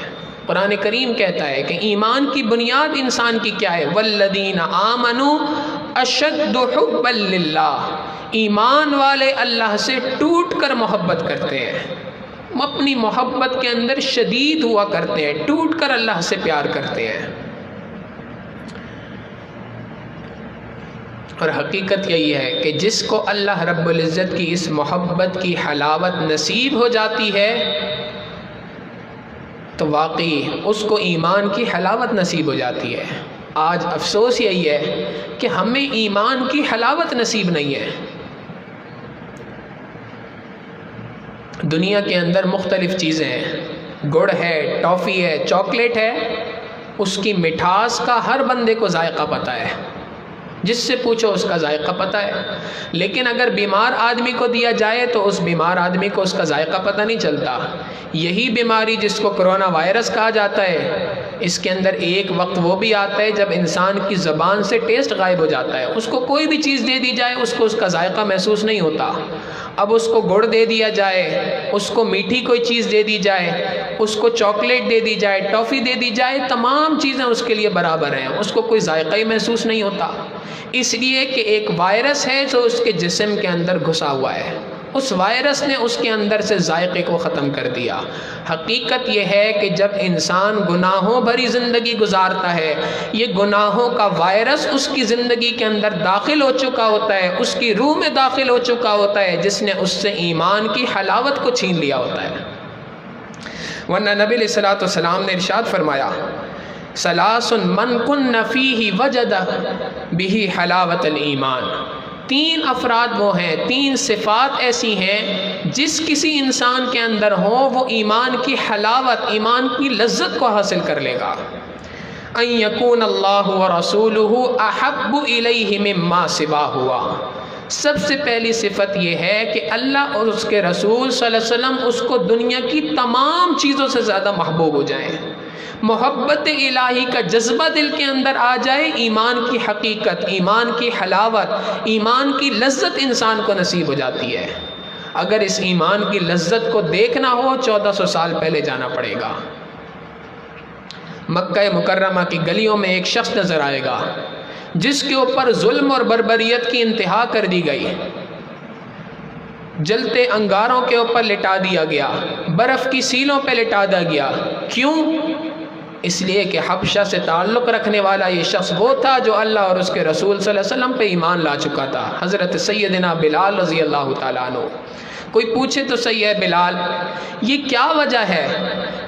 قرآن کریم کہتا ہے کہ ایمان کی بنیاد انسان کی کیا ہے؟ والذین آمنوا اشد حبا للہ، ایمان والے اللہ سے ٹوٹ کر محبت کرتے ہیں، اپنی محبت کے اندر شدید ہوا کرتے ہیں، ٹوٹ کر اللہ سے پیار کرتے ہیں۔ اور حقیقت یہی ہے کہ جس کو اللہ رب العزت کی اس محبت کی حلاوت نصیب ہو جاتی ہے تو واقعی اس کو ایمان کی حلاوت نصیب ہو جاتی ہے۔ آج افسوس یہی ہے کہ ہمیں ایمان کی حلاوت نصیب نہیں ہے۔ دنیا کے اندر مختلف چیزیں ہیں، گڑ ہے، ٹافی ہے، چاکلیٹ ہے، اس کی مٹھاس کا ہر بندے کو ذائقہ پتہ ہے، جس سے پوچھو اس کا ذائقہ پتہ ہے، لیکن اگر بیمار آدمی کو دیا جائے تو اس بیمار آدمی کو اس کا ذائقہ پتہ نہیں چلتا۔ یہی بیماری جس کو کرونا وائرس کہا جاتا ہے، اس کے اندر ایک وقت وہ بھی آتا ہے جب انسان کی زبان سے ٹیسٹ غائب ہو جاتا ہے، اس کو کوئی بھی چیز دے دی جائے اس کو اس کا ذائقہ محسوس نہیں ہوتا۔ اب اس کو گڑ دے دیا جائے، اس کو میٹھی کوئی چیز دے دی جائے، اس کو چاکلیٹ دے دی جائے، ٹافی دے دی جائے، تمام چیزیں اس کے لیے برابر ہیں، اس کو کوئی ذائقہ ہی محسوس نہیں ہوتا، اس لیے کہ ایک وائرس ہے جو اس کے جسم کے اندر گھسا ہوا ہے، اس وائرس نے اس کے اندر سے ذائقے کو ختم کر دیا۔ حقیقت یہ ہے کہ جب انسان گناہوں بھری زندگی گزارتا ہے، یہ گناہوں کا وائرس اس کی زندگی کے اندر داخل ہو چکا ہوتا ہے، اس کی روح میں داخل ہو چکا ہوتا ہے، جس نے اس سے ایمان کی حلاوت کو چھین لیا ہوتا ہے۔ ورنہ نبی علیہ الصلوۃ والسلام نے ارشاد فرمایا ثلاث من کن فیہ وجد بہ حلاوت الایمان، تین افراد وہ ہیں، تین صفات ایسی ہیں جس کسی انسان کے اندر ہو وہ ایمان کی حلاوت، ایمان کی لذت کو حاصل کر لے گا۔ ان یکون اللہ ورسولہ احب الیہ مما سواہما، سب سے پہلی صفت یہ ہے کہ اللہ اور اس کے رسول صلی اللہ علیہ وسلم اس کو دنیا کی تمام چیزوں سے زیادہ محبوب ہو جائیں، محبت الہی کا جذبہ دل کے اندر آ جائے، ایمان کی حقیقت، ایمان کی حلاوت، ایمان کی لذت انسان کو نصیب ہو جاتی ہے۔ اگر اس ایمان کی لذت کو دیکھنا ہو 1400 سال پہلے جانا پڑے گا۔ مکہ مکرمہ کی گلیوں میں ایک شخص نظر آئے گا جس کے اوپر ظلم اور بربریت کی انتہا کر دی گئی، جلتے انگاروں کے اوپر لٹا دیا گیا، برف کی سیلوں پہ لٹا دیا گیا۔ کیوں؟ اس لیے کہ حبشہ سے تعلق رکھنے والا یہ شخص وہ تھا جو اللہ اور اس کے رسول صلی اللہ علیہ وسلم پہ ایمان لا چکا تھا، حضرت سیدنا بلال رضی اللہ تعالیٰ عنہ۔ کوئی پوچھے تو صحیح ہے بلال، یہ کیا وجہ ہے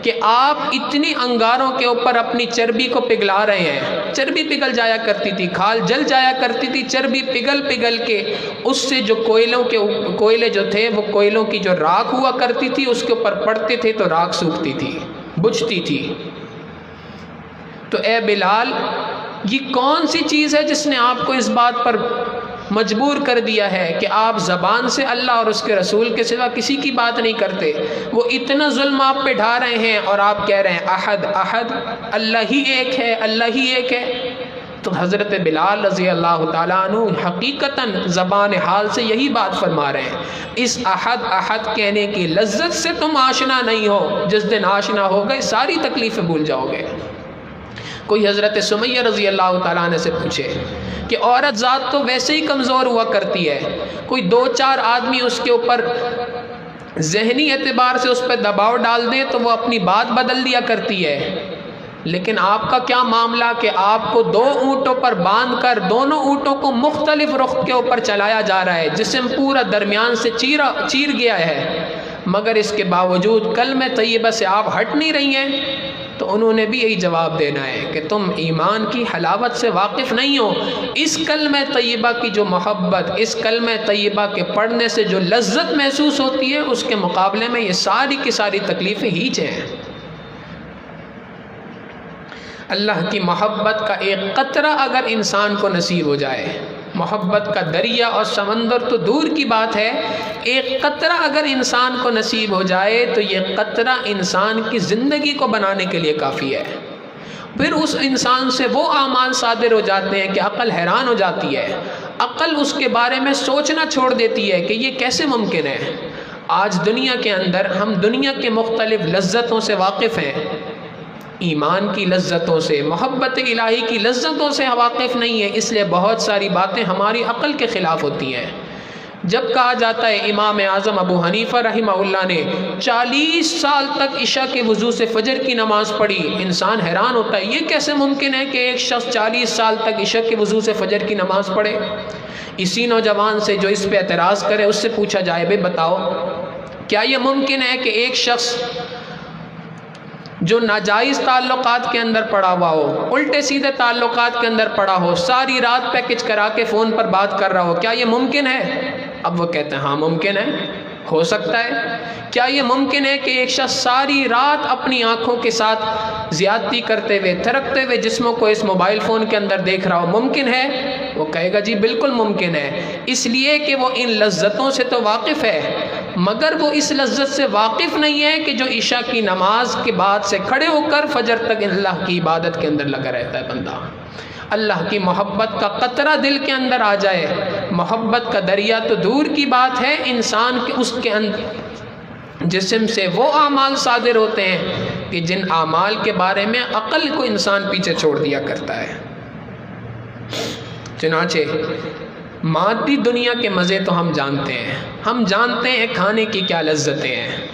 کہ آپ اتنی انگاروں کے اوپر اپنی چربی کو پگھلا رہے ہیں؟ چربی پگھل جایا کرتی تھی، کھال جل جایا کرتی تھی، چربی پگھل کے اس سے جو کوئلے جو تھے وہ کوئلوں کی جو راکھ ہوا کرتی تھی اس کے اوپر پڑتے تھے تو راکھ سوکھتی تھی، بجھتی تھی۔ تو اے بلال، یہ کون سی چیز ہے جس نے آپ کو اس بات پر مجبور کر دیا ہے کہ آپ زبان سے اللہ اور اس کے رسول کے سوا کسی کی بات نہیں کرتے؟ وہ اتنا ظلم آپ پہ ڈھا رہے ہیں اور آپ کہہ رہے ہیں احد احد، اللہ ہی ایک ہے، اللہ ہی ایک ہے۔ تو حضرت بلال رضی اللہ تعالیٰ عنہ حقیقتاً زبان حال سے یہی بات فرما رہے ہیں، اس احد احد کہنے کی لذت سے تم آشنا نہیں ہو، جس دن آشنا ہو گئے ساری تکلیفیں بھول جاؤ گے۔ کوئی حضرت سمیہ رضی اللہ تعالیٰ عنہ سے پوچھے کہ عورت ذات تو ویسے ہی کمزور ہوا کرتی ہے، کوئی 2-4 آدمی اس کے اوپر ذہنی اعتبار سے اس پہ دباؤ ڈال دیں تو وہ اپنی بات بدل دیا کرتی ہے، لیکن آپ کا کیا معاملہ کہ آپ کو 2 اونٹوں پر باندھ کر دونوں اونٹوں کو مختلف رخ کے اوپر چلایا جا رہا ہے، جسم پورا درمیان سے چیر گیا ہے، مگر اس کے باوجود کلمہ طیبہ سے آپ ہٹ نہیں رہی ہیں؟ تو انہوں نے بھی یہی جواب دینا ہے کہ تم ایمان کی حلاوت سے واقف نہیں ہو۔ اس کلمہ طیبہ کی جو محبت، اس کلمہ طیبہ کے پڑھنے سے جو لذت محسوس ہوتی ہے، اس کے مقابلے میں یہ ساری کی ساری تکلیفیں ہیچ ہیں۔ اللہ کی محبت کا ایک قطرہ اگر انسان کو نصیب ہو جائے، محبت کا دریا اور سمندر تو دور کی بات ہے، ایک قطرہ اگر انسان کو نصیب ہو جائے تو یہ قطرہ انسان کی زندگی کو بنانے کے لیے کافی ہے۔ پھر اس انسان سے وہ اعمال صادر ہو جاتے ہیں کہ عقل حیران ہو جاتی ہے، عقل اس کے بارے میں سوچنا چھوڑ دیتی ہے کہ یہ کیسے ممکن ہے۔ آج دنیا کے اندر ہم دنیا کے مختلف لذتوں سے واقف ہیں، ایمان کی لذتوں سے، محبت الہی کی لذتوں سے واقف نہیں ہے، اس لیے بہت ساری باتیں ہماری عقل کے خلاف ہوتی ہیں۔ جب کہا جاتا ہے امام اعظم ابو حنیفہ رحمہ اللہ نے 40 سال تک عشاء کے وضو سے فجر کی نماز پڑھی، انسان حیران ہوتا ہے یہ کیسے ممکن ہے کہ ایک شخص 40 سال تک عشاء کے وضو سے فجر کی نماز پڑھے۔ اسی نوجوان سے جو اس پہ اعتراض کرے اس سے پوچھا جائے بھائی بتاؤ کیا یہ ممکن ہے کہ ایک شخص جو ناجائز تعلقات کے اندر پڑا ہوا ہو، الٹے سیدھے تعلقات کے اندر پڑا ہو، ساری رات پیکج کرا کے فون پر بات کر رہا ہو، کیا یہ ممکن ہے؟ اب وہ کہتے ہیں ہاں ممکن ہے، ہو سکتا ہے۔ کیا یہ ممکن ہے کہ ایک شخص ساری رات اپنی آنکھوں کے ساتھ زیادتی کرتے ہوئے، تھرکتے ہوئے جسموں کو اس موبائل فون کے اندر دیکھ رہا ہو، ممکن ہے؟ وہ کہے گا جی بالکل ممکن ہے، اس لیے کہ وہ ان لذتوں سے تو واقف ہے، مگر وہ اس لذت سے واقف نہیں ہے کہ جو عشاء کی نماز کے بعد سے کھڑے ہو کر فجر تک اللہ کی عبادت کے اندر لگا رہتا ہے بندہ۔ اللہ کی محبت کا قطرہ دل کے اندر آ جائے، محبت کا دریا تو دور کی بات ہے، انسان کے اس کے اندر جسم سے وہ اعمال صادر ہوتے ہیں کہ جن اعمال کے بارے میں عقل کو انسان پیچھے چھوڑ دیا کرتا ہے۔ چنانچہ مادی دنیا کے مزے تو ہم جانتے ہیں، ہم جانتے ہیں کھانے کی کیا لذتیں ہیں،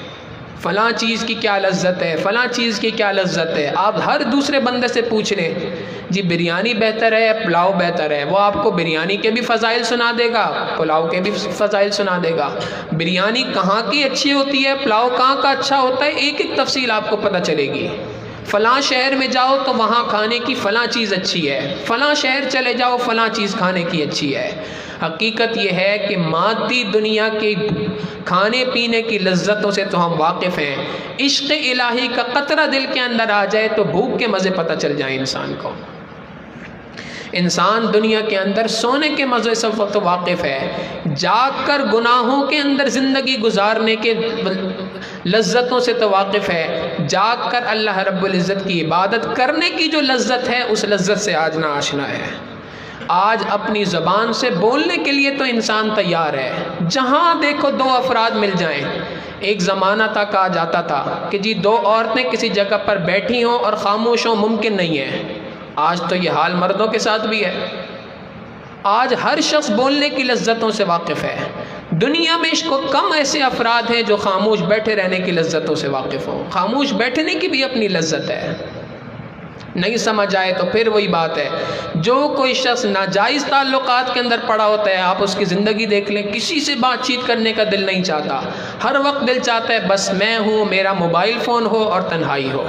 فلاں چیز کی کیا لذت ہے، فلاں چیز کی کیا لذت ہے۔ آپ ہر دوسرے بندے سے پوچھ لیں جی بریانی بہتر ہے یا پلاؤ بہتر ہے، وہ آپ کو بریانی کے بھی فضائل سنا دے گا، پلاؤ کے بھی فضائل سنا دے گا۔ بریانی کہاں کی اچھی ہوتی ہے، پلاؤ کہاں کا اچھا ہوتا ہے، ایک ایک تفصیل آپ کو پتہ چلے گی۔ فلاں شہر میں جاؤ تو وہاں کھانے کی فلاں چیز اچھی ہے، فلاں شہر چلے جاؤ فلاں چیز کھانے کی اچھی ہے۔ حقیقت یہ ہے کہ مادی دنیا کے کھانے پینے کی لذتوں سے تو ہم واقف ہیں، عشق الہی کا قطرہ دل کے اندر آ جائے تو بھوک کے مزے پتہ چل جائیں انسان کو۔ انسان دنیا کے اندر سونے کے مزے سے وقت واقف ہے، جاگ کر گناہوں کے اندر زندگی گزارنے کے لذتوں سے تو واقف ہے، جاگ کر اللہ رب العزت کی عبادت کرنے کی جو لذت ہے اس لذت سے آج نہ آشنا ہے۔ آج اپنی زبان سے بولنے کے لیے تو انسان تیار ہے، جہاں دیکھو دو افراد مل جائیں۔ ایک زمانہ تھا کہا جاتا تھا کہ جی دو عورتیں کسی جگہ پر بیٹھی ہوں اور خاموش ہوں ممکن نہیں ہے، آج تو یہ حال مردوں کے ساتھ بھی ہے۔ آج ہر شخص بولنے کی لذتوں سے واقف ہے۔ دنیا میں کم ایسے افراد ہیں جو خاموش بیٹھے رہنے کی لذتوں سے واقف ہوں۔ خاموش بیٹھنے کی بھی اپنی لذت ہے، نہیں سمجھ آئے تو پھر وہی بات ہے، جو کوئی شخص ناجائز تعلقات کے اندر پڑا ہوتا ہے، آپ اس کی زندگی دیکھ لیں، کسی سے بات چیت کرنے کا دل نہیں چاہتا، ہر وقت دل چاہتا ہے بس میں ہوں، میرا موبائل فون ہو اور تنہائی ہو۔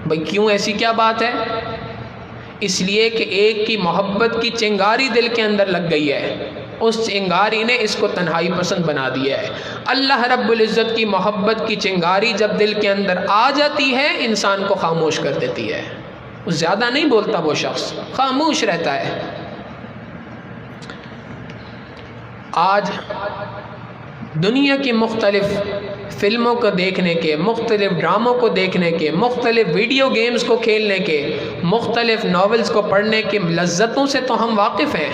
بھئی کیوں، ایسی کیا بات ہے؟ اس لیے کہ ایک کی محبت کی چنگاری دل کے اندر لگ گئی ہے، اس چنگاری نے اس کو تنہائی پسند بنا دیا ہے۔ اللہ رب العزت کی محبت کی چنگاری جب دل کے اندر آ جاتی ہے انسان کو خاموش کر دیتی ہے، زیادہ نہیں بولتا، وہ شخص خاموش رہتا ہے۔ آج دنیا کی مختلف فلموں کو دیکھنے کے، مختلف ڈراموں کو دیکھنے کے، مختلف ویڈیو گیمز کو کھیلنے کے، مختلف ناولز کو پڑھنے کی لذتوں سے تو ہم واقف ہیں،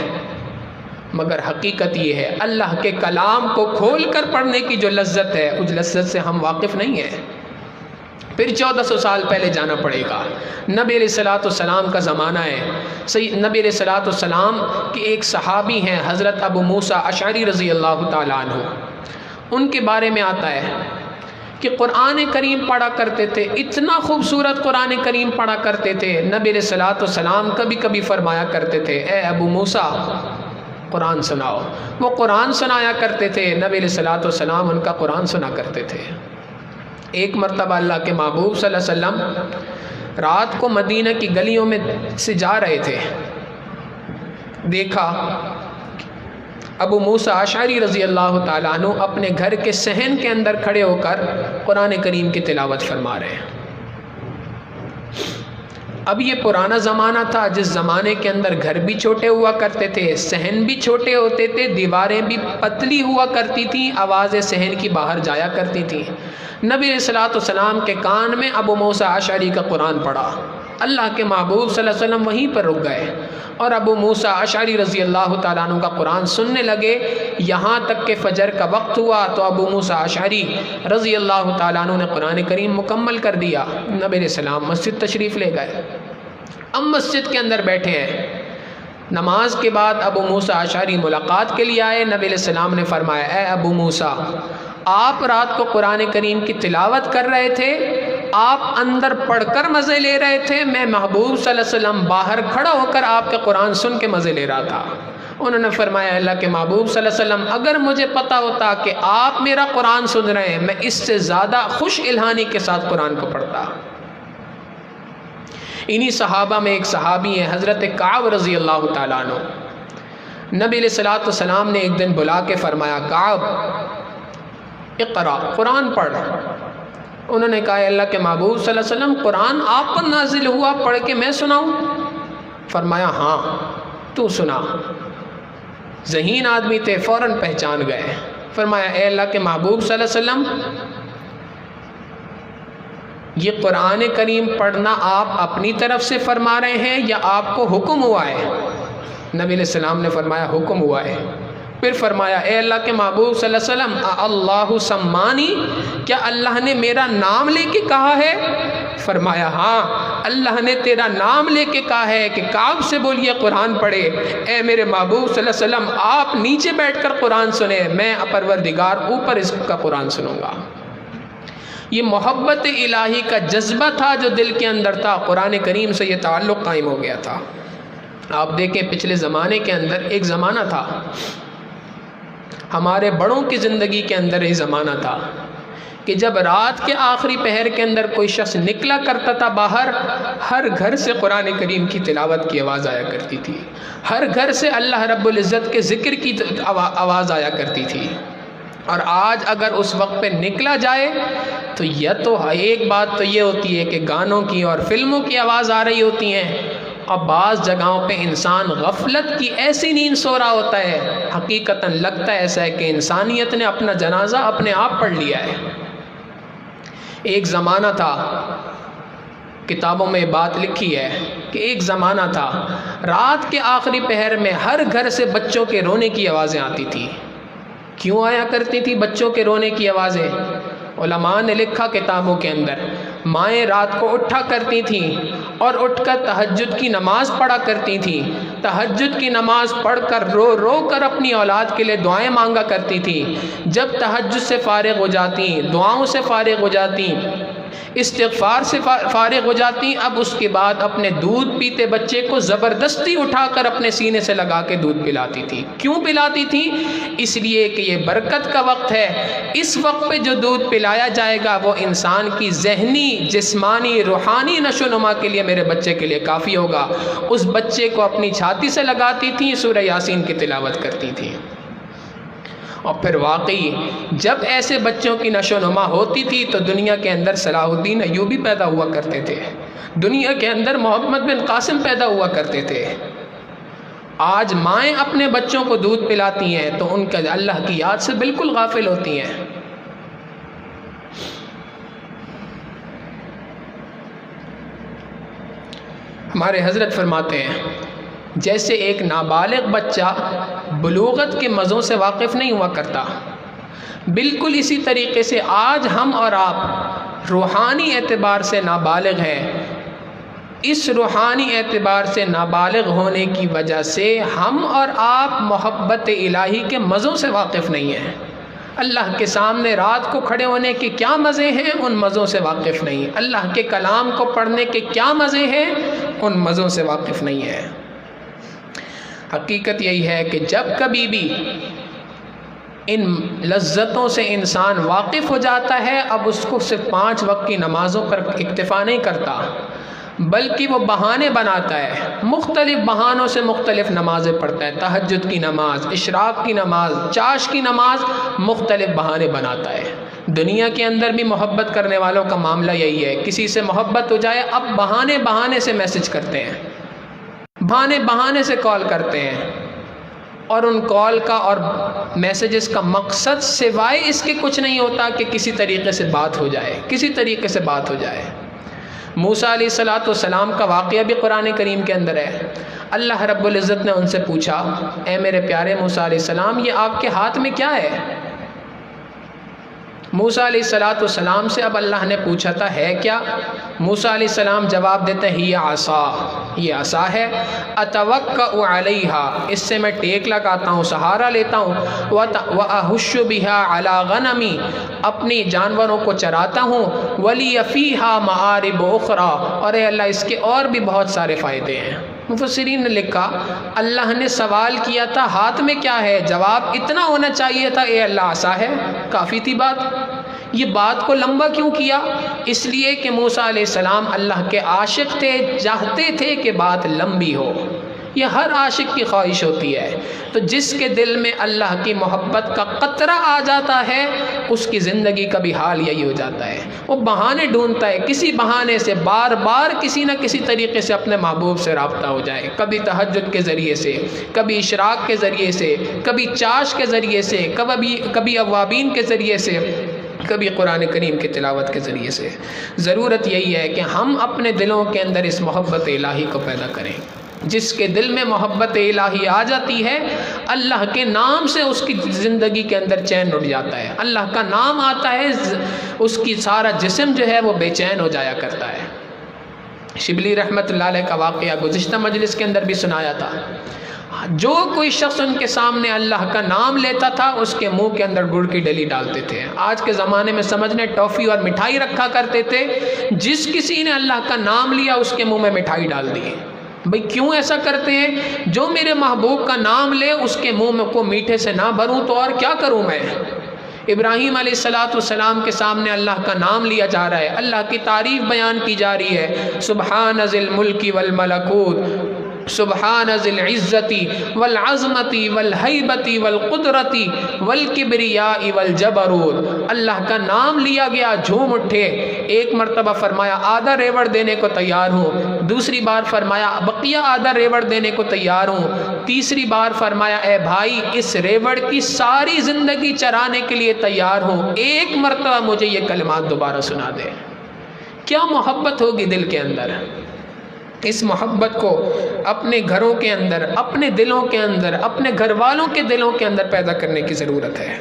مگر حقیقت یہ ہے اللہ کے کلام کو کھول کر پڑھنے کی جو لذت ہے اس لذت سے ہم واقف نہیں ہیں۔ پھر 1400 سال پہلے جانا پڑے گا، نبی علیہ الصلوۃ والسلام کا زمانہ ہے۔ نبی علیہ الصلوۃ والسلام کے ایک صحابی ہیں حضرت ابو موسیٰ اشعری رضی اللہ تعالیٰ عنہ، ان کے بارے میں آتا ہے کہ قرآن کریم پڑھا کرتے تھے، اتنا خوبصورت قرآن کریم پڑھا کرتے تھے، نبی علیہ الصلوۃ والسلام کبھی کبھی فرمایا کرتے تھے اے ابو موسیٰ قرآن سناؤ، وہ قرآن سنایا کرتے تھے، نبی علیہ الصلوۃ والسلام ان کا قرآن سنا کرتے تھے۔ ایک مرتبہ اللہ کے محبوب صلی اللہ علیہ وسلم رات کو مدینہ کی گلیوں میں سے جا رہے تھے، دیکھا ابو موسیٰ اشعری رضی اللہ تعالیٰ عنہ اپنے گھر کے صحن کے اندر کھڑے ہو کر قرآن کریم کی تلاوت فرما رہے ہیں۔ اب یہ پرانا زمانہ تھا جس زمانے کے اندر گھر بھی چھوٹے ہوا کرتے تھے، صحن بھی چھوٹے ہوتے تھے، دیواریں بھی پتلی ہوا کرتی تھیں، آوازیں صحن کی باہر جایا کرتی تھیں۔ نبی علیہ الصلوۃ والسلام کے کان میں ابو موسیٰ اشعری کا قرآن پڑھا، اللہ کے محبوب صلی اللہ علیہ وسلم وہیں پر رک گئے اور ابو موسیٰ اشعری رضی اللہ تعالیٰ عنہ کا قرآن سننے لگے، یہاں تک کہ فجر کا وقت ہوا تو ابو موسیٰ اشعری رضی اللہ تعالیٰ عنہ نے قرآن کریم مکمل کر دیا۔ نبی علیہ السلام مسجد تشریف لے گئے، اب مسجد کے اندر بیٹھے ہیں، نماز کے بعد ابو موسیٰ اشعری ملاقات کے لیے آئے۔ نبی علیہ السلام نے فرمایا اے ابو موسیٰ، آپ رات کو قرآن کریم کی تلاوت کر رہے تھے، آپ اندر پڑھ کر مزے لے رہے تھے، میں محبوب صلی اللہ علیہ وسلم باہر کھڑا ہو کر آپ کے قرآن سن کے مزے لے رہا تھا۔ انہوں نے فرمایا اللہ کے محبوب صلی اللہ علیہ وسلم اگر مجھے پتا ہوتا کہ آپ میرا قرآن سن رہے ہیں میں اس سے زیادہ خوش الہانی کے ساتھ قرآن کو پڑھتا۔ انہی صحابہ میں ایک صحابی ہیں حضرت کعب رضی اللہ تعالیٰ عنہ، نبی علیہ الصلوۃ والسلام نے ایک دن بلا کے فرمایا کعب اقرا، قرآن پڑھ۔ انہوں نے کہا اللہ کے محبوب صلی اللہ علیہ وسلم قرآن آپ پر نازل ہوا، پڑھ کے میں سناؤں؟ فرمایا ہاں تو سنا۔ ذہین آدمی تھے، فوراً پہچان گئے۔ فرمایا اے اللہ کے محبوب صلی اللہ علیہ وسلم یہ قرآن کریم پڑھنا آپ اپنی طرف سے فرما رہے ہیں یا آپ کو حکم ہوا ہے؟ نبی علیہ السلام نے فرمایا حکم ہوا ہے۔ پھر فرمایا اے اللہ کے محبوب صلی اللہ علیہ وسلم اللہ سمانی، کیا اللہ نے میرا نام لے کے کہا ہے؟ فرمایا ہاں اللہ نے تیرا نام لے کے کہا ہے کہ کعب سے بولیے قرآن پڑھے۔ اے میرے محبوب صلی اللہ علیہ وسلم آپ نیچے بیٹھ کر قرآن سنیں، میں پروردگار اوپر اس کا قرآن سنوں گا۔ یہ محبت الہی کا جذبہ تھا جو دل کے اندر تھا، قرآن کریم سے یہ تعلق قائم ہو گیا تھا۔ آپ دیکھیں پچھلے زمانے کے اندر ایک زمانہ تھا، ہمارے بڑوں کی زندگی کے اندر یہ زمانہ تھا کہ جب رات کے آخری پہر کے اندر کوئی شخص نکلا کرتا تھا باہر، ہر گھر سے قرآن کریم کی تلاوت کی آواز آیا کرتی تھی، ہر گھر سے اللہ رب العزت کے ذکر کی آواز آیا کرتی تھی۔ اور آج اگر اس وقت پہ نکلا جائے تو ایک بات تو یہ ہوتی ہے کہ گانوں کی اور فلموں کی آواز آ رہی ہوتی ہیں، اور بعض جگہوں پہ انسان غفلت کی ایسی نیند سو رہا ہوتا ہے، حقیقتاً لگتا ہے ایسا ہے کہ انسانیت نے اپنا جنازہ اپنے آپ پڑھ لیا ہے۔ ایک زمانہ تھا، کتابوں میں بات لکھی ہے کہ ایک زمانہ تھا، رات کے آخری پہر میں ہر گھر سے بچوں کے رونے کی آوازیں آتی تھی۔ کیوں آیا کرتی تھی بچوں کے رونے کی آوازیں؟ علماء نے لکھا کتابوں کے اندر، مائیں رات کو اٹھا کرتی تھیں اور اٹھ کر تہجد کی نماز پڑھا کرتی تھیں، تہجد کی نماز پڑھ کر رو رو کر اپنی اولاد کے لیے دعائیں مانگا کرتی تھیں۔ جب تہجد سے فارغ ہو جاتی، دعاؤں سے فارغ ہو جاتی، استغفار سے فارغ ہو جاتی، اب اس کے بعد اپنے دودھ پیتے بچے کو زبردستی اٹھا کر اپنے سینے سے لگا کے دودھ پلاتی تھی۔ کیوں پلاتی تھی؟ اس لیے کہ یہ برکت کا وقت ہے، اس وقت پہ جو دودھ پلایا جائے گا وہ انسان کی ذہنی، جسمانی، روحانی نشو و نما کے لیے، میرے بچے کے لیے کافی ہوگا۔ اس بچے کو اپنی چھاتی سے لگاتی تھی، سورہ یاسین کی تلاوت کرتی تھی۔ اور پھر واقعی جب ایسے بچوں کی نشو و نما ہوتی تھی تو دنیا کے اندر صلاح الدین ایوبی پیدا ہوا کرتے تھے، دنیا کے اندر محمد بن قاسم پیدا ہوا کرتے تھے۔ آج مائیں اپنے بچوں کو دودھ پلاتی ہیں تو ان کا اللہ کی یاد سے بالکل غافل ہوتی ہیں۔ ہمارے حضرت فرماتے ہیں جیسے ایک نابالغ بچہ بلوغت کے مزوں سے واقف نہیں ہوا کرتا، بالکل اسی طریقے سے آج ہم اور آپ روحانی اعتبار سے نابالغ ہیں۔ اس روحانی اعتبار سے نابالغ ہونے کی وجہ سے ہم اور آپ محبت الہی کے مزوں سے واقف نہیں ہیں۔ اللہ کے سامنے رات کو کھڑے ہونے کے کیا مزے ہیں، ان مزوں سے واقف نہیں۔ اللہ کے کلام کو پڑھنے کے کیا مزے ہیں، ان مزوں سے واقف نہیں ہیں۔ حقیقت یہی ہے کہ جب کبھی بھی ان لذتوں سے انسان واقف ہو جاتا ہے، اب اس کو صرف 5 وقت کی نمازوں پر اکتفا نہیں کرتا، بلکہ وہ بہانے بناتا ہے، مختلف بہانوں سے مختلف نمازیں پڑھتا ہے، تہجد کی نماز، اشراق کی نماز، چاش کی نماز، مختلف بہانے بناتا ہے۔ دنیا کے اندر بھی محبت کرنے والوں کا معاملہ یہی ہے، کسی سے محبت ہو جائے اب بہانے سے میسج کرتے ہیں، بہانے سے کال کرتے ہیں، اور ان کال کا اور میسیجز کا مقصد سوائے اس کے کچھ نہیں ہوتا کہ کسی طریقے سے بات ہو جائے۔ موسیٰ علیہ السلام کا واقعہ بھی قرآن کریم کے اندر ہے۔ اللہ رب العزت نے ان سے پوچھا، اے میرے پیارے موسیٰ علیہ السلام، یہ آپ کے ہاتھ میں کیا ہے؟ موسیٰ علیہ السلام سے اب اللہ نے پوچھا تھا ہے کیا؟ موسیٰ علیہ السلام جواب دیتے ہیں یہ عصا، یہ عصا ہے، اتوکأ علیہا، اس سے میں ٹیک لگاتا ہوں، سہارا لیتا ہوں، واہش بہا علی غنمی، اپنی جانوروں کو چراتا ہوں، ولی فیہا معارب اخری، اور اے اللہ اس کے اور بھی بہت سارے فائدے ہیں۔ مفسرین نے لکھا اللہ نے سوال کیا تھا ہاتھ میں کیا ہے، جواب اتنا ہونا چاہیے تھا اے اللہ عصا ہے، کافی تھی بات۔ یہ بات کو لمبا کیوں کیا؟ اس لیے کہ موسیٰ علیہ السلام اللہ کے عاشق تھے، چاہتے تھے کہ بات لمبی ہو، یہ ہر عاشق کی خواہش ہوتی ہے۔ تو جس کے دل میں اللہ کی محبت کا قطرہ آ جاتا ہے اس کی زندگی کا بھی حال یہی ہو جاتا ہے، وہ بہانے ڈھونڈتا ہے، کسی بہانے سے بار بار کسی نہ کسی طریقے سے اپنے محبوب سے رابطہ ہو جائے، کبھی تہجد کے ذریعے سے، کبھی اشراق کے ذریعے سے، کبھی چاش کے ذریعے سے، کبھی اوابین کے ذریعے سے، کبھی قرآن کریم کی تلاوت کے ذریعے سے۔ ضرورت یہی ہے کہ ہم اپنے دلوں کے اندر اس محبت الہی کو پیدا کریں۔ جس کے دل میں محبت الہی آ جاتی ہے، اللہ کے نام سے اس کی زندگی کے اندر چین اٹھ جاتا ہے، اللہ کا نام آتا ہے اس کی سارا جسم جو ہے وہ بے چین ہو جایا کرتا ہے۔ شبلی رحمۃ اللہ علیہ کا واقعہ گزشتہ مجلس کے اندر بھی سنایا تھا، جو کوئی شخص ان کے سامنے اللہ کا نام لیتا تھا اس کے منہ کے اندر گڑ کی ڈلی ڈالتے تھے۔ آج کے زمانے میں سمجھنے ٹافی اور مٹھائی رکھا کرتے تھے، جس کسی نے اللہ کا نام لیا اس کے منہ میں مٹھائی ڈال دی۔ بھئی کیوں ایسا کرتے ہیں؟ جو میرے محبوب کا نام لے اس کے منہ کو میٹھے سے نہ بھروں تو اور کیا کروں میں؟ ابراہیم علیہ السلام کے سامنے اللہ کا نام لیا جا رہا ہے، اللہ کی تعریف بیان کی جا رہی ہے، سبحان ذی الملک والملکوت، سبحان ذی العزت والعظمت والہیبت والقدرت والکبریاء والجبروت۔ اللہ کا نام لیا گیا، جھوم اٹھے۔ ایک مرتبہ فرمایا آدھا ریوڑ دینے کو تیار ہوں، دوسری بار فرمایا بقیہ آدھا ریوڑ دینے کو تیار ہوں، تیسری بار فرمایا اے بھائی اس ریوڑ کی ساری زندگی چرانے کے لیے تیار ہوں، ایک مرتبہ مجھے یہ کلمات دوبارہ سنا دے۔ کیا محبت ہوگی دل کے اندر؟ اس محبت کو اپنے گھروں کے اندر، اپنے دلوں کے اندر، اپنے گھر والوں کے دلوں کے اندر پیدا کرنے کی ضرورت ہے۔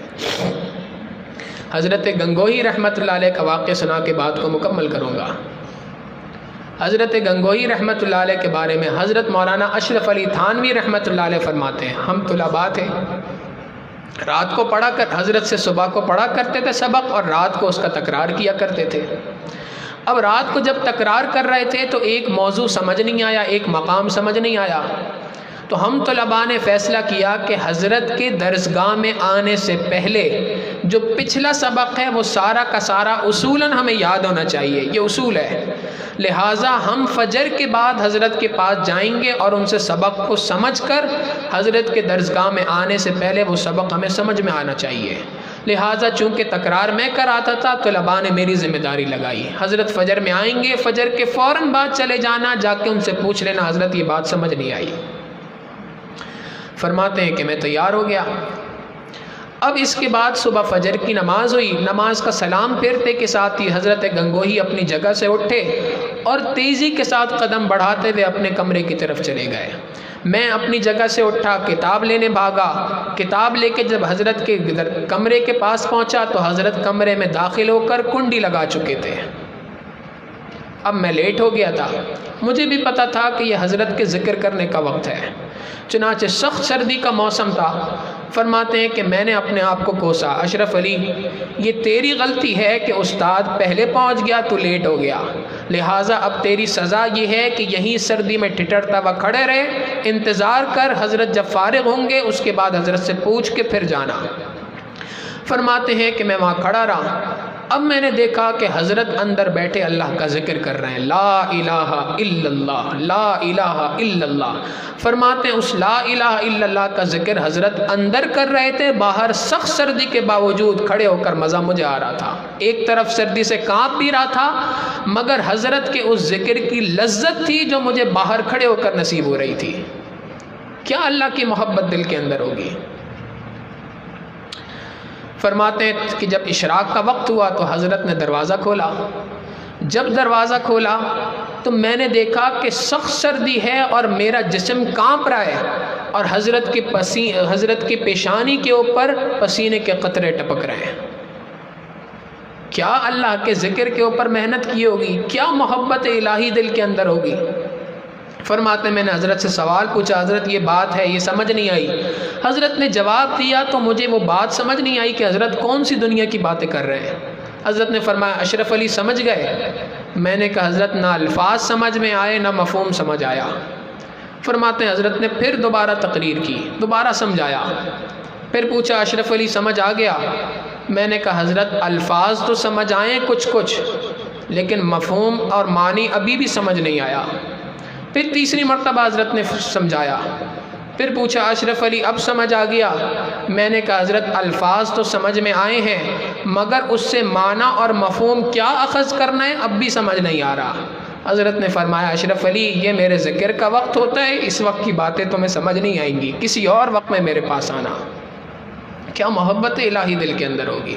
حضرت گنگوہی رحمۃ اللہ علیہ کا واقعہ سنا کے بات کو مکمل کروں گا۔ حضرت گنگوہی رحمۃ اللہ علیہ کے بارے میں حضرت مولانا اشرف علی تھانوی رحمۃ اللہ علیہ فرماتے ہیں، ہم طلباء تھے، رات کو پڑھا کر حضرت سے صبح کو پڑھا کرتے تھے سبق، اور رات کو اس کا تکرار کیا کرتے تھے۔ اب رات کو جب تکرار کر رہے تھے تو ایک موضوع سمجھ نہیں آیا، ایک مقام سمجھ نہیں آیا، تو ہم طلباء نے فیصلہ کیا کہ حضرت کے درسگاہ میں آنے سے پہلے جو پچھلا سبق ہے وہ سارا کا سارا اصولاً ہمیں یاد ہونا چاہیے، یہ اصول ہے، لہٰذا ہم فجر کے بعد حضرت کے پاس جائیں گے اور ان سے سبق کو سمجھ کر حضرت کے درسگاہ میں آنے سے پہلے وہ سبق ہمیں سمجھ میں آنا چاہیے۔ لہٰذا چونکہ تکرار میں کراتا تھا، طلباء نے میری ذمہ داری لگائی، حضرت فجر میں آئیں گے، فجر کے فوراً بعد چلے جانا، جا کے ان سے پوچھ لینا حضرت یہ بات سمجھ نہیں آئی۔ فرماتے ہیں کہ میں تیار ہو گیا۔ اب اس کے بعد صبح فجر کی نماز ہوئی، نماز کا سلام پھیرتے کے ساتھ ہی حضرت گنگوہی اپنی جگہ سے اٹھے اور تیزی کے ساتھ قدم بڑھاتے ہوئے اپنے کمرے کی طرف چلے گئے۔ میں اپنی جگہ سے اٹھا، کتاب لینے بھاگا، کتاب لے کے جب حضرت کے کمرے کے پاس پہنچا تو حضرت کمرے میں داخل ہو کر کنڈی لگا چکے تھے۔ اب میں لیٹ ہو گیا تھا، مجھے بھی پتا تھا کہ یہ حضرت کے ذکر کرنے کا وقت ہے، چنانچہ سخت سردی کا موسم تھا۔ فرماتے ہیں کہ میں نے اپنے آپ کو کوسا، اشرف علی یہ تیری غلطی ہے کہ استاد پہلے پہنچ گیا تو لیٹ ہو گیا، لہٰذا اب تیری سزا یہ ہے کہ یہیں سردی میں ٹھٹرتا ہوا کھڑے رہے، انتظار کر، حضرت جب فارغ ہوں گے اس کے بعد حضرت سے پوچھ کے پھر جانا۔ فرماتے ہیں کہ میں وہاں کھڑا رہا۔ اب میں نے دیکھا کہ حضرت اندر بیٹھے اللہ کا ذکر کر رہے ہیں، لا الہ الا اللہ، لا الہ الا اللہ۔ فرماتے ہیں اس لا الہ الا اللہ کا ذکر حضرت اندر کر رہے تھے، باہر سخت سردی کے باوجود کھڑے ہو کر مزہ مجھے آ رہا تھا، ایک طرف سردی سے کانپ بھی رہا تھا، مگر حضرت کے اس ذکر کی لذت تھی جو مجھے باہر کھڑے ہو کر نصیب ہو رہی تھی۔ کیا اللہ کی محبت دل کے اندر ہوگی؟ فرماتے ہیں کہ جب اشراق کا وقت ہوا تو حضرت نے دروازہ کھولا، جب دروازہ کھولا تو میں نے دیکھا کہ سخت سردی ہے اور میرا جسم کانپ رہا ہے، اور حضرت کی پیشانی کے اوپر پسینے کے قطرے ٹپک رہے ہیں۔ کیا اللہ کے ذکر کے اوپر محنت کی ہوگی؟ کیا محبت الہی دل کے اندر ہوگی؟ فرماتے ہیں میں نے حضرت سے سوال پوچھا، حضرت یہ بات ہے، یہ سمجھ نہیں آئی۔ حضرت نے جواب دیا تو مجھے وہ بات سمجھ نہیں آئی کہ حضرت کون سی دنیا کی باتیں کر رہے ہیں۔ حضرت نے فرمایا اشرف علی سمجھ گئے؟ میں نے کہا حضرت نہ الفاظ سمجھ میں آئے نہ مفہوم سمجھ آیا۔ فرماتے ہیں حضرت نے پھر دوبارہ تقریر کی، دوبارہ سمجھایا، پھر پوچھا اشرف علی سمجھ آ گیا؟ میں نے کہا حضرت الفاظ تو سمجھ آئے کچھ لیکن مفہوم اور معنی ابھی بھی سمجھ نہیں آیا۔ پھر تیسری مرتبہ حضرت نے سمجھایا، پھر پوچھا اشرف علی اب سمجھ آ گیا؟ میں نے کہا حضرت الفاظ تو سمجھ میں آئے ہیں مگر اس سے معنی اور مفہوم کیا اخذ کرنا ہے اب بھی سمجھ نہیں آ رہا۔ حضرت نے فرمایا اشرف علی یہ میرے ذکر کا وقت ہوتا ہے، اس وقت کی باتیں تمہیں سمجھ نہیں آئیں گی، کسی اور وقت میں میرے پاس آنا۔ کیا محبت الہی دل کے اندر ہوگی؟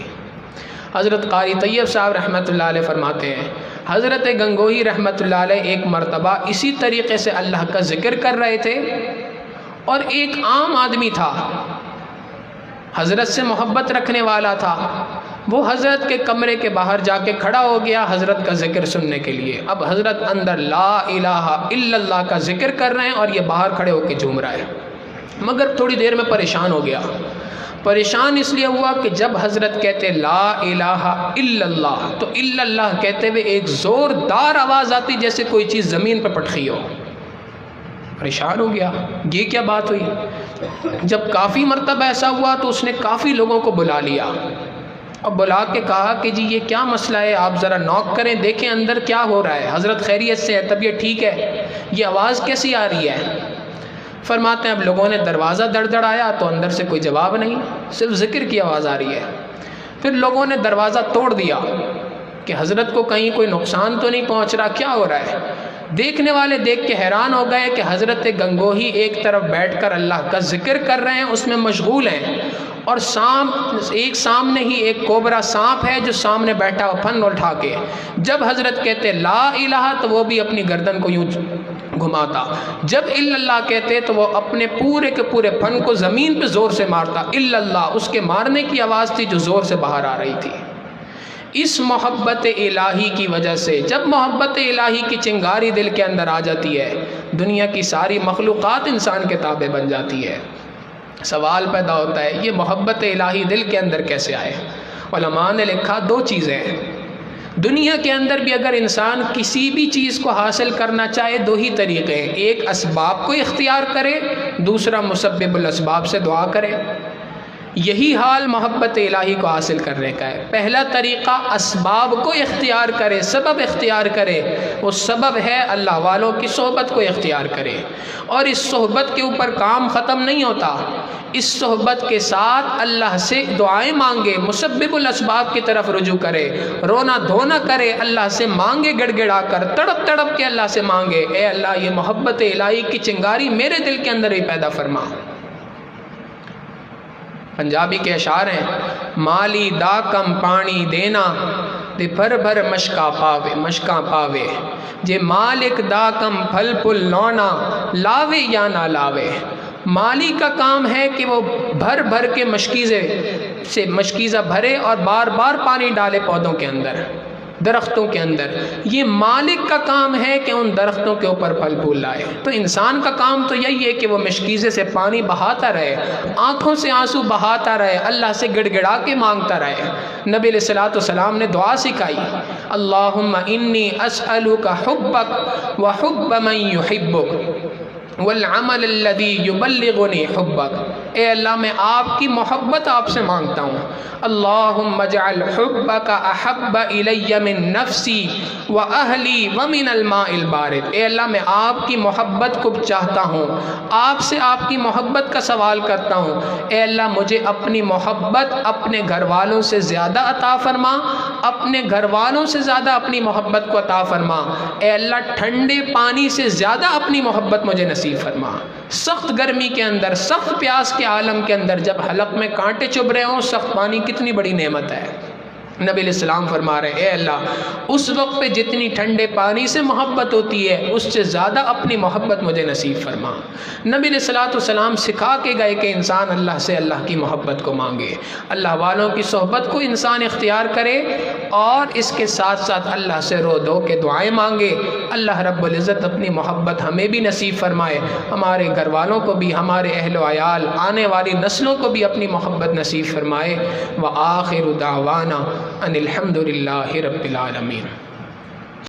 حضرت قاری طیب صاحب رحمۃ اللہ علیہ فرماتے ہیں حضرت گنگوہی رحمۃ اللہ علیہ ایک مرتبہ اسی طریقے سے اللہ کا ذکر کر رہے تھے، اور ایک عام آدمی تھا، حضرت سے محبت رکھنے والا تھا، وہ حضرت کے کمرے کے باہر جا کے کھڑا ہو گیا حضرت کا ذکر سننے کے لیے۔ اب حضرت اندر لا الہ الا اللہ کا ذکر کر رہے ہیں اور یہ باہر کھڑے ہو کے جھوم رہا ہے، مگر تھوڑی دیر میں پریشان ہو گیا۔ پریشان اس لیے ہوا کہ جب حضرت کہتے لا الہ الا اللہ تو الا اللہ کہتے ہوئے ایک زوردار آواز آتی جیسے کوئی چیز زمین پہ پٹخی ہو۔ پریشان ہو گیا، یہ کیا بات ہوئی؟ جب کافی مرتبہ ایسا ہوا تو اس نے کافی لوگوں کو بلا لیا اور بلا کے کہا کہ جی یہ کیا مسئلہ ہے، آپ ذرا نوک کریں دیکھیں اندر کیا ہو رہا ہے، حضرت خیریت سے ہے، طبیعت ٹھیک ہے، یہ آواز کیسی آ رہی ہے؟ فرماتے ہیں اب لوگوں نے دروازہ دڑدڑایا تو اندر سے کوئی جواب نہیں، صرف ذکر کی آواز آ رہی ہے۔ پھر لوگوں نے دروازہ توڑ دیا کہ حضرت کو کہیں کوئی نقصان تو نہیں پہنچ رہا، کیا ہو رہا ہے؟ دیکھنے والے دیکھ کے حیران ہو گئے کہ حضرت گنگوہی ایک طرف بیٹھ کر اللہ کا ذکر کر رہے ہیں، اس میں مشغول ہیں، اور ایک سامنے ہی ایک کوبرا سانپ ہے جو سامنے بیٹھا ہوا پھن اٹھا کے، جب حضرت کہتے لا الہ تو وہ بھی اپنی گردن کو یوں گھماتا، جب الا اللہ کہتے تو وہ اپنے پورے کے پورے پھن کو زمین پہ زور سے مارتا، الا اللہ اس کے مارنے کی آواز تھی جو زور سے باہر آ رہی تھی۔ اس محبت الہی کی وجہ سے جب محبت الہی کی چنگاری دل کے اندر آ جاتی ہے، دنیا کی ساری مخلوقات انسان کے تابع بن جاتی ہے۔ سوال پیدا ہوتا ہے یہ محبت الہی دل کے اندر کیسے آئے؟ علماء نے لکھا دو چیزیں ہیں۔ دنیا کے اندر بھی اگر انسان کسی بھی چیز کو حاصل کرنا چاہے دو ہی طریقے ہیں، ایک اسباب کو اختیار کرے، دوسرا مسبب الاسباب سے دعا کرے۔ یہی حال محبت الہی کو حاصل کرنے کا ہے۔ پہلا طریقہ اسباب کو اختیار کرے، سبب اختیار کرے، وہ سبب ہے اللہ والوں کی صحبت کو اختیار کرے، اور اس صحبت کے اوپر کام ختم نہیں ہوتا، اس صحبت کے ساتھ اللہ سے دعائیں مانگے، مسبب الاسباب کی طرف رجوع کرے، رونا دھونا کرے، اللہ سے مانگے، گڑ گڑا کر تڑپ تڑپ کے اللہ سے مانگے، اے اللہ یہ محبت الہی کی چنگاری میرے دل کے اندر ہی پیدا فرما۔ پنجابی کے اشعار ہیں، مالی دا کم پانی دینا تے بھر بھر مشکاں پاوے، جے مالک دا کم پھل پل لونا لاوے یا نہ لاوے۔ مالی کا کام ہے کہ وہ بھر بھر کے مشکیزہ بھرے اور بار بار پانی ڈالے پودوں کے اندر، درختوں کے اندر۔ یہ مالک کا کام ہے کہ ان درختوں کے اوپر پھل پھول لائے۔ تو انسان کا کام تو یہی ہے کہ وہ مشکیزے سے پانی بہاتا رہے، آنکھوں سے آنسو بہاتا رہے، اللہ سے گڑ گڑا کے مانگتا رہے۔ نبی علیہ الصلوۃ والسلام نے دعا سکھائی، اللہم انی اسألک حبک وحب من یحبک والعمل الذی یبلغنی حبک۔ اے اللہ میں آپ کی محبت آپ سے مانگتا ہوں، اللہم اجعل حبک احب الی من نفسی واہلی ومن الماء البارد۔ اے اللہ میں آپ کی محبت کو چاہتا ہوں، آپ سے آپ کی محبت کا سوال کرتا ہوں، اے اللہ مجھے اپنی محبت اپنے گھر والوں سے زیادہ عطا فرما، اپنے گھر والوں سے زیادہ اپنی محبت کو عطا فرما، اے اللہ ٹھنڈے پانی سے زیادہ اپنی محبت مجھے نصیب فرما۔ سخت گرمی کے اندر، سخت پیاس کے عالم کے اندر جب حلق میں کانٹے چبھ رہے ہوں، سخت پانی کتنی بڑی نعمت ہے۔ نبی علیہ السلام فرما رہے ہیں، اے اللہ اس وقت پہ جتنی ٹھنڈے پانی سے محبت ہوتی ہے اس سے زیادہ اپنی محبت مجھے نصیب فرما۔ نبی علیہ الصلوۃ والسلام سکھا کے گئے کہ انسان اللہ سے اللہ کی محبت کو مانگے، اللہ والوں کی صحبت کو انسان اختیار کرے، اور اس کے ساتھ ساتھ اللہ سے رو دو کے دعائیں مانگے۔ اللہ رب العزت اپنی محبت ہمیں بھی نصیب فرمائے، ہمارے گھر والوں کو بھی، ہمارے اہل و عیال، آنے والی نسلوں کو بھی اپنی محبت نصیب فرمائے۔ وآخر دعوانا ان الحمد للہ رب العالمین۔